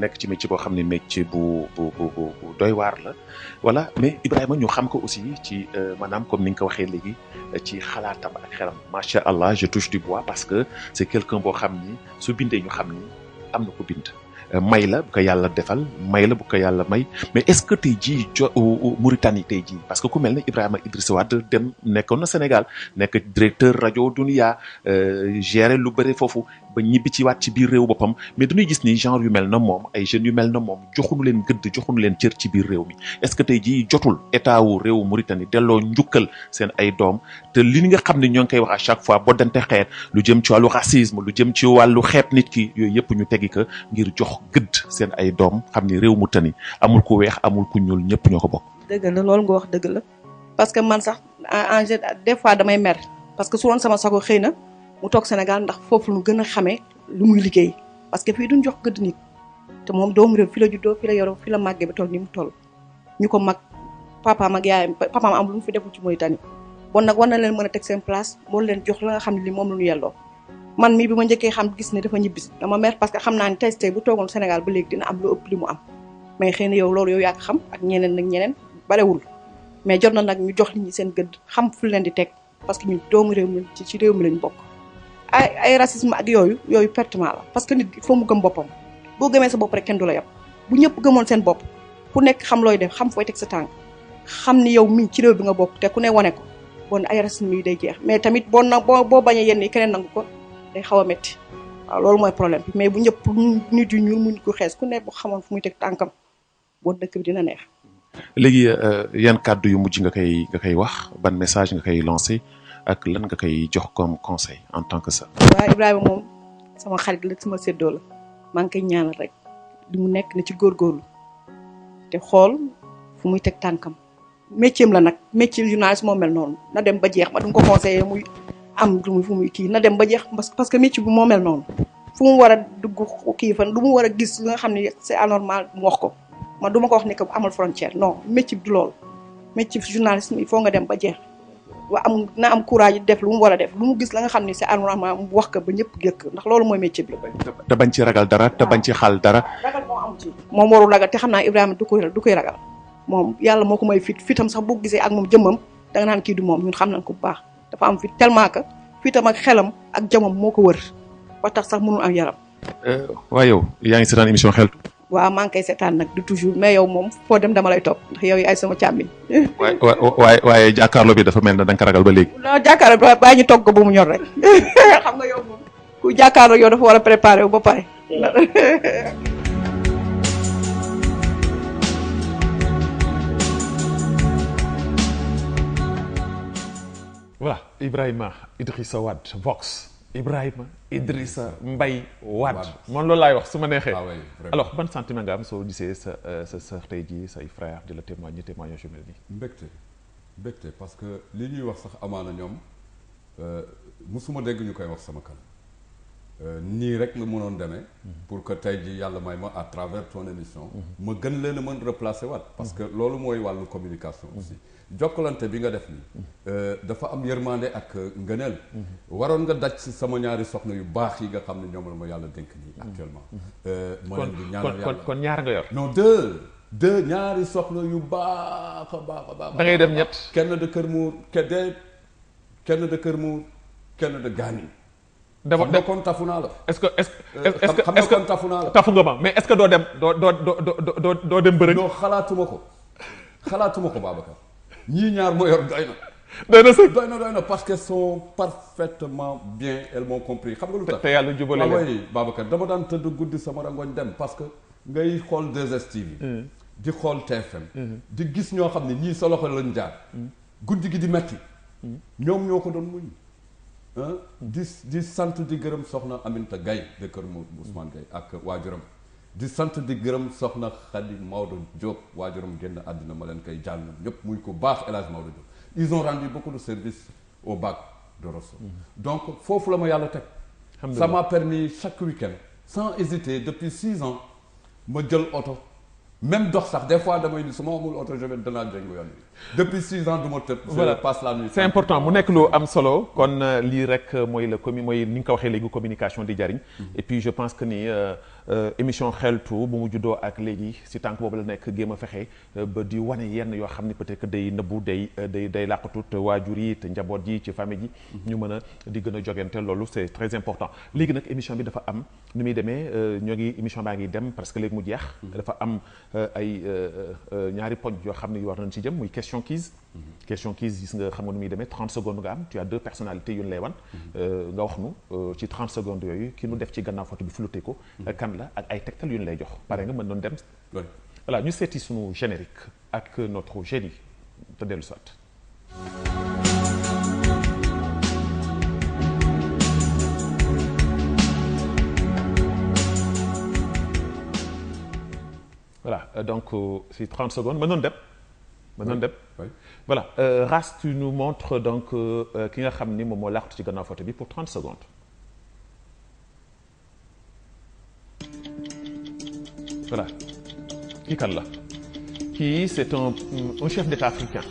nekk ci métier boo xam ne métier bu doy waar la voilà mais Ibrahima ñu xam ko aussi ci maanaam comme ni nga ko waxee léegi ci xalaatam ak xelam macha allah je touche du bois parce que c'est quelqu'un boo xam ni su bindee ñu xam ni am na ko bind. may la bu ko yàlla defal may la bu ko yàlla may mais est-ce que tey jii Mauritanie tey jii parce que ku mel ne Ibrahima Idrissa Wade dem nekkoon na Sénégal nekk directeur rajo Dunia gérer lu bëri foofu ba ñibbi ci waat ci biir réew boppam mais dañuy gis ni genre yu mel na moom ay jeunes yu mel na moom joxuñu leen gëdd joxuñu leen cër ci biir réew mi est-ce que tey jii jotul état wu réewu Mauritanie delloo njukkal seen ay doom te li nga xam ne ñoo ngi koy wax à chaque fois boo dante xeet lu jëm ci wàllu racisme lu jëm ci wàllu xeeb nit ki yooyu yëpp ñu teggi ko ngir jox gëdd seen ay doom xam ni réew Mauritanie amul ku weex amul ku ñuul ñëpp ñoo ko bokk. dëgg la loolu nga wax dëgg la parce que man sax en général des fois damay mer parce que su doon sama sago xëy na mu toog Sénégal ndax foofu lu gën a xamee lu muy liggéey parce que fii duñ jox gëdd nit te moom doomu réew fi la juddoo fi la yoroo fi la màggee ba toll ni mu toll ñu ko mag papaam ak yaayam papaam am lu mu fi deful ci Mauritanie bon nag war na leen mën a teg seen place boo leen jox la nga xam ne li moom la ñu yelloo man mii bi ma njëkkee xam gis ne dafa ñibbisi dama mer parce que xam naa ne tey bu toogoon Sénégal ba léegi dina am lu ëpp li mu am mais xëy na yow loolu yow yaa ko xam ak ñeneen barewul mais jot na nag ñu jox nit ñi seen gëdd xam fu leen di teg parce que ñun doomu réew mi ci réew mi lañ bokk ay racisme ak yooyu pertement la parce que nit il faut mu gëm boppam boo gëmee sa bopp rek kenn du la yab bu ñëpp gëmoon seen bopp ku nekk xam looy def xam fooy teg sa tànk xam ni yow mi ci réew bi nga bokk te ku ne wane ko bon ay racisme yi day jeex mais tamit boo bañee yenn yi keneen nangu ko day xaw a métti waaw loolu mooy problème bi mais bu ñëpp nit yu ñuul mu nit ku xees ku ne bu xamoon fu muy teg tànkam bon dëkk bi dina neex. léegi yan kàddu yu mujj nga koy wax ban message nga koy lancé ak lan nga koy jox comme conseil en tant que ça. waaw Ibrahima moom sama xarit la sama séddoo la maa ngi koy ñaanal rek li mu nekk na ci góorgóorlu te xool fu muy teg tànkam métier la nag métier journaliste moo mel noonu na dem ba jeex ma du ko conseillé muy am lu muy fu muy kii na dem ba jeex parce que métier bi moo mel noonu fu mu war a dugg kii fan lu mu war a gis li nga xam ne c'est anormal mu wax ko man du ma ko wax ne que amal frontière non métier bi du loolu métier journalisme il faut nga dem ba jeex wa na am courage def lu mu war a def lu mu gis la nga xam ne c'est anormal mu wax ko ba ñëpp gëkk ndax loolu mooy métier bi la. te bañ ci ragal dara te bañ ci xaal dara. ragal moo am ci moom warul ragal te xam naa Ibrahima du koy ragal moom yàlla moo ko may fitam sax boo gisee ak moom jëmmam da nga naan kii du moom ñun xam nañ ko bu baax dafa am fit tellement que fitam ak xelam ak jëmmam moo ko wër ba tax sax mënul am yaram. waaye yow yaa ngi seetaan émission xeltu. waaw maa ngi koy seetaan nag du toujours mais yow moom foo dem dama lay topp ndax yow ay sama càmmiñ. waaye jàkkaarloo bi dafa mel ne da nga ko ragal ba léegi. non jàkkaarloo bi bàyyi ñu togg ko ba mu ñor rek xam nga yow moom ku jàkkaarloo yow dafa war a préparer wu ba pare. voilà Ibrahima Idrissa Wade Vox. Ibrahima Idrissa Mbaye Wade man loolu laay wax su ma neexee. alors ban sentiment nga am soo gisee sa sœur tey jii say frère di la témoignage yu mel nii. mbégte parce que li ñuy wax sax amaana ñoom musuma dégg ñu koy wax sama kan nii rek la mënoon demee. pour que tey jii yàlla may ma à travers ton émission. ma gën leen a mën replacer waat. parce que loolu mooy wàllu communication aussi. jokkalante bi nga def nii dafa am yërmande ak ngëneel waroon nga daj ci sama ñaari soxna yu baax yi nga xam ne ñoom la ma yàlla dénk nii actuellement ma leen di ñaanal yàlla kon ñaar nga yor non deux deux ñaari soxna yu baax a baax. da ngay dem ñett. kenn de Kër Muur kenn de Kër Muur kenn de Gani. d'abord xam nga kon tafu naa la. est-ce que xam nga kon tafu naa la. tafu nga ma mais est-ce que doo dem doo dem bërëg. non xalaatuma ko Babacar. ñii ñaar moo yor doy na. doy na sëg doy na parce qu'elles sont parfaitement bien elles m'ont compris xam nga lu tax. te yàlla jubale leen waaw Babacar dama daan tëdd guddi sama rangoñ dem parce que ngay xool 2STV. di xool TFM. di gis ñoo xam ne ñii sa loxo lañ jaar. guddi gi di metti ñoom ñoo ko doon muñ. di sant di gërëm soxna Aminta Gaye de Kër Ousmane Gaye ak waajuram. di sant di gërëm soxna Khady Maodo Diop waajuram génn àddina ma leen koy jàll ñëpp muy ko baax El Hadj Maodo Diop. ils ont rendu beaucoup de services au bac de Rosso. donc foofu la ma yàlla teg. ça m'a permis chaque week-end sans hésiter depuis 6 ans ma jël oto même dox sax des fois damay ni su ma amul oto je vais danaa jëngu yoon bi depuis 6 ans du ma tëb. voilà je passe la nuit. c'est important mu nekk lu am solo kon lii rek mooy la mooy ni nga ko waxee léegi communication di jariñ. et puis je pense que ni émission xeltu bu mu juddoo ak léegi si tànk boobu la nekk géem a fexe ba di wane yenn yoo xam ni peut-être que day nëbbu day làqatu te waajur yi te njaboot yi ci famille yi. ñu mën a di gën a jogante loolu c'est très important. léegi nag émission bi dafa am nu muy demee ñoo ngi émission baa ngi dem parce que léegi mu jeex. dafa am ay ñaari poñ yoo xam ne war nañ ci jëm muy question quiz. question quiz gis nga xam nga nu muy demee 30 secondes nga am tu as 2 personnalités yu ñu lay wan. nga wax nu ci 30 secondes yooyu ki nu def ci gannaaw photo bi flouté ko. kan la ak ay tegtal yu ñu lay jox pare nga mën doon dem. voilà ñu seeti sunu générique ak notre génie te dellu soit. voilà donc c'est 30 secondes mën doon dem. mën doon dem voilà Ras tu nous montres donc ki nga xam ni moom moo làqtu ci gannaaw photo bi pour 30 secondes. voilà kii kan la kii c'est un chef d'État africain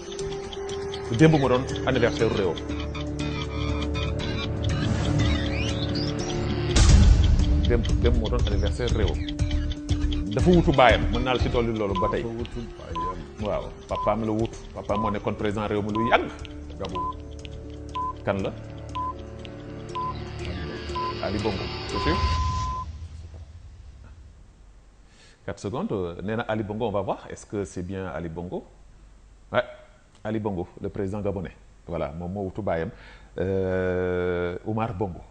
démb moo doon anniversaire réew démb moo doon anniversaire réew dafa wutu baayam mën naa la ci dolli loolu ba tey waaw papaam la wutu papaam moo nekkoon président réew mi lu yàgg Gabon kan la Ali Bongo c'est sûr 4 secondes nee na Ali Bongo on va voir est-ce que c'est bien Ali Bongo ouais Ali Bongo le président gabonais voilà moom moo wutu baayam Oumar Bongo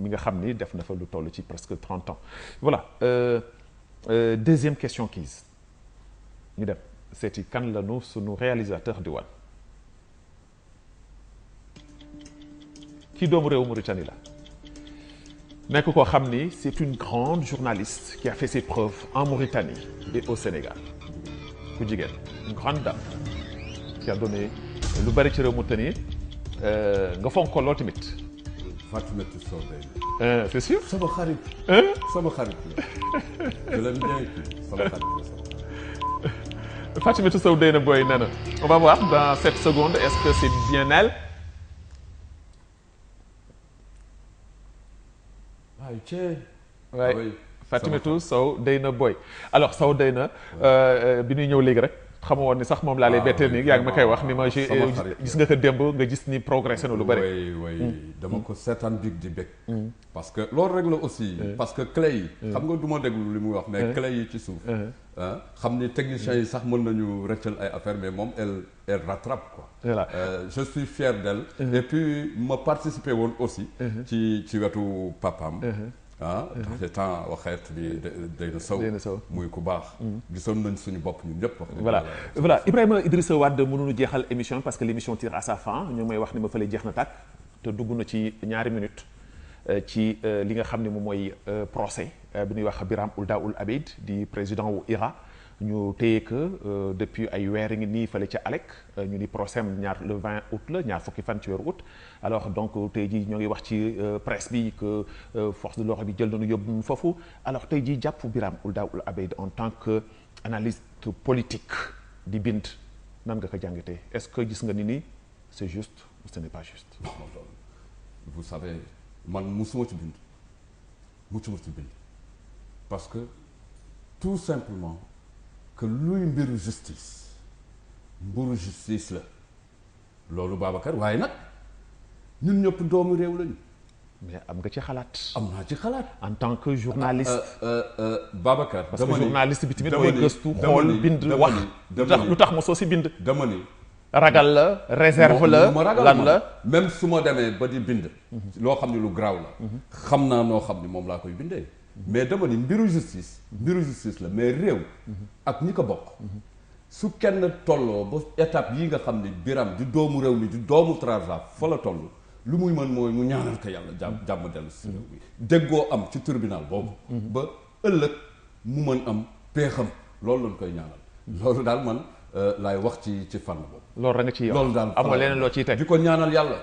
mi nga xam ni def na fa lu toll ci presque 30 ans voilà deuxième question quiz ñu dem seeti kan la nu sunu réalisateur di wan kii doomu réew Mauritanie la nekk koo xam ni c'est une grande journaliste qui a fait ses preuves en Mauritanie et au Sénégal ku jigéen une grande dame qui a donné lu bari ci réew Mauritanie nga fonk ko lool tamit. Fatimata Sow Deyna. c'est sûr. sama xarit. sama xarit la. je l'aime bien sama xarit la. Fatimata Sow Deyna booy nee na on va voir dans 7 secondes est-ce que c'est bien elle. oui. Fatimata Sow Deyna booy alors Sow Deyna bi ñuy ñëw léegi rek. xamoo woon ni sax moom laa lay bettee nii yaa ngi ma koy wax ni ma gis nga ko démb nga gis ni progressé na lu bëri. oui dama ko seetaan big di bég. parce que loolu rek la aussi. parce que clé yi. xam nga du ma déglu li muy wax mais clé yi ci suuf. xam ni techniciens yi sax mën nañu rëccal ay affaires mais moom elle rattrape quoi. voilà je suis fier d'elle. et puis ma participer woon aussi. ci wetu papaam. ndax le temps waxeet bi Deyna Sow muy ku baax gisoon nañ suñu bopp ñun ñëpp wax voilà Ibrahima Idrissa Wade mënuñu jeexal émission parce que l'émission tire à sa fin ñu may wax ni ma fële jeex na tàkk te dugg na ci ñaari minutes ci li nga xam ne moom mooy procès bi ñuy wax Biram Ould Abeid di président wu IRA ñu téye que depuis ay weer ngi nii fële ca ALEC ñu ni procès le 20 août la ñaar fukki fan ci weeru août alors donc tey jii ñoo ngi wax ci presse bi que force de l'ordre bi jël nañu yóbbu foofu alors tey jii jàpp Biram Ould Abeid en tant que analyste politique di bind nan nga ko jàngatee est-ce que gis nga ni c'est juste ou ce n'est pas juste. vous savez man musuma ci bind parce que tout simplement que luy mbiru justice la loolu Babacar waaye nag ñun ñëpp doomu réew lañu. mais am nga ci xalaat. am naa ci xalaat. en tant que journaliste. Babacar. parce que journaliste bi tamit mooy gëstu xool bind wax. lu tax mosoo si bind. dama ni ragal la réserve la lan la. même su ma demee ba di bind. loo xam ne lu garaaw la. xam naa noo xam ni moom laa koy bindee. mais dama ni mbiru justice la mais réew. ak ñi ko bokk. su kenn tolloo ba étape yi nga xam ni Biram di doomu réew mi di doomu Trarza fa la toll. lu muy mën mooy mu ñaanal ko yàlla jàmm dellu si réew mi déggoo am ci tribunal boobu ba ëllëg mu mën am péexam loolu lañ koy ñaanal loolu daal man laay wax ci fànn boobu loolu da nga ciy wax loolu daal amoo leneen loo ciy teg di ko ñaanal yàlla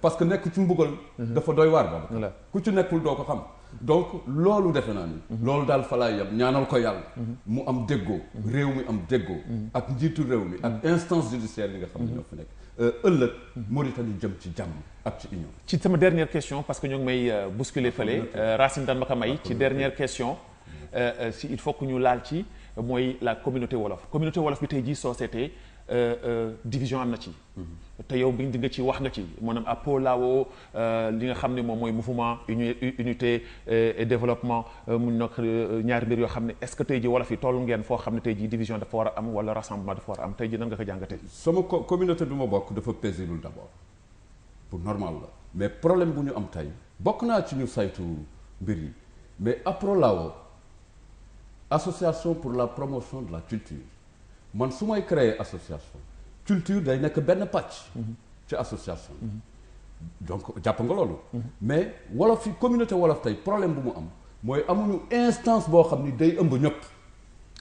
parce que nekk ci mbugal dafa doy waar boobu ku ci nekkul doo ko xam donc loolu defe naa ni loolu daal fa laay yem ñaanal ko yàlla mu am déggoo réew mi am déggoo ak njiitu réew mi ak instance judiciaire yi nga xam ne ñoo fi nekk ëllëg Mauritanie jëm ci jàmm ak ci union. ci sama dernière question parce que ñoo ngi may bousculer fële Racine daan ma ko may ci dernière question si il faut que ñu laal ci mooy la communauté wolof bi tey jii société division am na ci. te yow bi nga ci wax nga ci maanaam APOLAO li nga xam ne moom mooy mouvement unité et développement mu nekk ñaari mbir yoo xam ne est-ce que tey jii wolof yi toll ngeen foo xam ne tey jii division dafa war a am wala rassemblement dafa war a am tey jii nan nga ko jàngatee. sama communauté bi ma bokk dafa paisible d'abord pour normal la mais problème bu ñu am tey bokk naa ci ñu saytu mbir yi mais APROLAO association pour la promotion de la culture man su may créer association culture day nekk benn pàcc ci association donc jàpp nga loolu mais wolof yi communauté wolof tey problème bu mu am mooy amuñu instance boo xam ni day ëmb ñëpp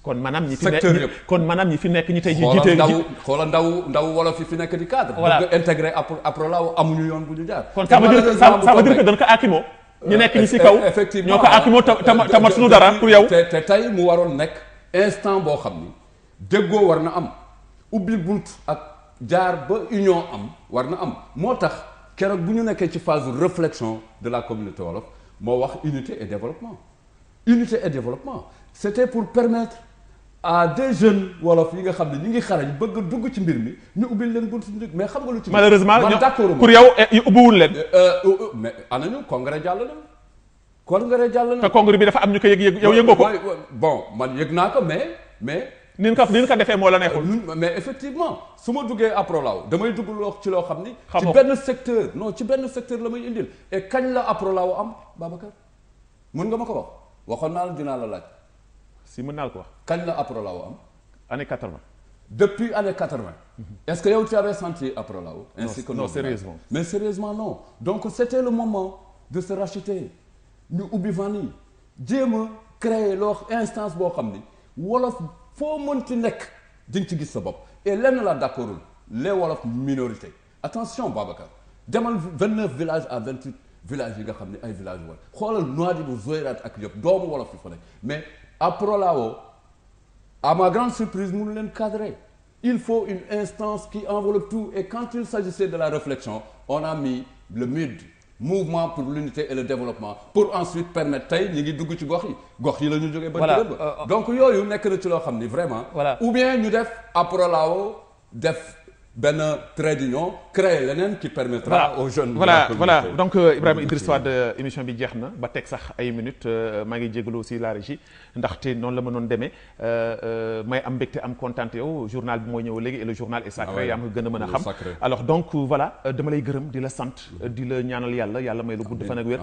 kon maanaam ñi fi nekk kon maanaam ñi fi nekk ñi tey ji jiite xoola ndaw wolof yi fi nekk di cadre bëgg intégré APROLAO amuñu yoon bu ñu jaar kon ça veut dire que dañ ko akimoo ñu nekk ñi si kaw effectivement ñoo ko akimoo tamat suñu dara pour yow te tey mu waroon nekk instant boo xam ni déggoo war na am ubbi bunt ak jaar ba union am war na am moo tax keroog bu ñu nekkee ci phase de réflexion de la communauté wolof moo wax unité et développement c'était pour permettre à des jeunes wolof yi nga xam ne ñi ngi xarañ bëgg a dugg ci mbir mi ñu ubbil leen bunt ci mais xam nga lu ci malheureusement man d'accord pour yow ubbiwul leen mais anañu congrès jàll na te congrès bi dafa am ñu ko yëg yow yëngoo ko bon man yëg naa ko mais ni nga ko defee moo la neexul mais effectivement su ma duggee APROLAO damay dugg ci loo xam ni ci benn secteur la may indil et kañ la APROLAO am Babacar mën nga ma ko wax waxoon naa la dinaa la laaj si mën naa ko wax kañ la APROLAO am année 80 depuis année 80 est-ce que yow tu avais senti APROLAO ainsi que non sérieusement mais sérieusement non donc c'était le moment de se racheter ñu ubbi vanille jéem a créer loo instance boo xam ni wolof foo mënti nekk di nga ci gis sa bopp et lenn la d'accordul les wolof minorité attention Babacar demal 29 villages à 28 villages yi nga xam ne ay villages wala xoolal Nouadhibou Zouérate ak yëpp doomu wolof yi fa nekk mais APROLAO à ma grande surprise mënu leen cadrer il faut une instance qui enveloppe tout et quand il s'agissait de la réflexion on a mis le MUD mouvement pour l'unité et le développement pour ensuite permettre tey ñi ngi dugg ci gox yi la ñu jógee ba ba donc yooyu nekk na ci loo xam ni vraiment ou bien ñu def APROLAO def benn trait d'union créer leneen qui permettra aux jeunes voilà donc Ibrahima Idriss Wade émission bi jeex na ba teg sax ay minutes maa ngi jégalu aussi la régie ndaxte noonu la mënoon demee may am mbégte am kontaan yow journal bi mooy ñëw léegi et le journal est sacré yaa ma ko gën a mën a xam alors donc voilà dama lay gërëm di la sant di la ñaanal yàlla may la gudd fan ak wér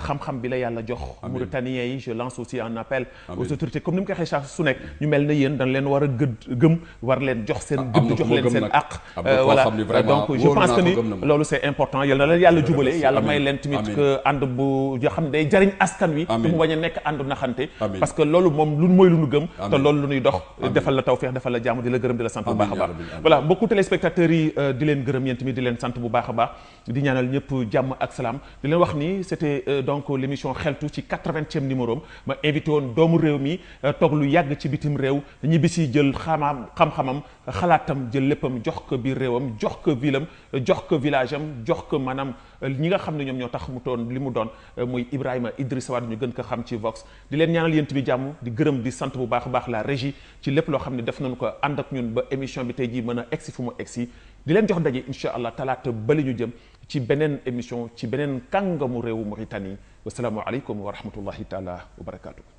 xam-xam bi la yàlla jox Mauritaniens yi je lance aussi un appel aux autorités comme ni mu ko waxee su nekk ñu mel ne yéen dañ leen war a gëm war leen jox seen gëdd jox leen seen àq voilà donc je pense que ni loolu c'est important yal na leen yàlla jubale yàlla may leen tamit que ànd bu yoo xam ne day jariñ askan wi te mu bañ a nekk àndu naxante parce que loolu moom lu mooy lu ñu gëm te loolu lu ñuy dox defal la tawfeex defal la jàmm di la gërëm di la sant bu baax a baax voilà beaucoup téléspectateurs yi di leen gërëm yéen tamit di leen sant bu baax a baax di ñaanal ñëpp jàmm ak salaam di leen wax ni c'était donc l'émission xeltu ci 80e numéro ma invité woon doomu réew mi toog lu yàgg ci bitim réew ñibbisi jël xam-xamam xalaatam jël léppam jox ko biir réewam jox ko ville am jox ko village am jox ko maanaam ñi nga xam ne ñoom ñoo tax mu doon li mu doon muy Ibrahima Idrissa Wade ñu gën ko xam ci Vox di leen ñaanal yéen bi jàmm di gërëm di sant bu baax a baax la régie ci lépp loo xam ne def nañu ko ànd ak ñun ba émission bi tey jii mën a egsi fu mu egsi di leen jox daje incha allah talaata bali ñu jëm ci beneen émission ci beneen kàngamu réewu Mauritanie wasalaamu aleykum wa rahmatullahi taala wa barakaatu.